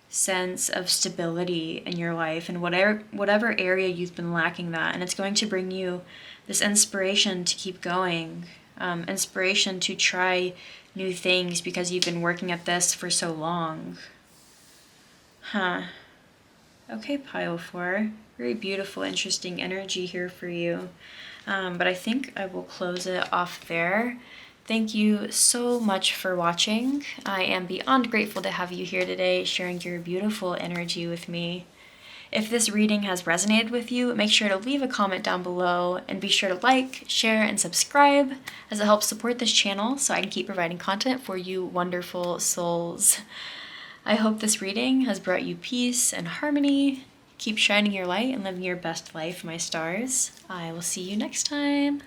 Speaker 1: sense of stability in your life and whatever area you've been lacking that. And it's going to bring you this inspiration to keep going, inspiration to try new things because you've been working at this for so long. Okay, pile 4. Very beautiful, interesting energy here for you. But I think I will close it off there. Thank you so much for watching. I am beyond grateful to have you here today, sharing your beautiful energy with me. If this reading has resonated with you, make sure to leave a comment down below and be sure to like, share, and subscribe, as it helps support this channel so I can keep providing content for you wonderful souls. I hope this reading has brought you peace and harmony. Keep shining your light and living your best life, my stars. I will see you next time.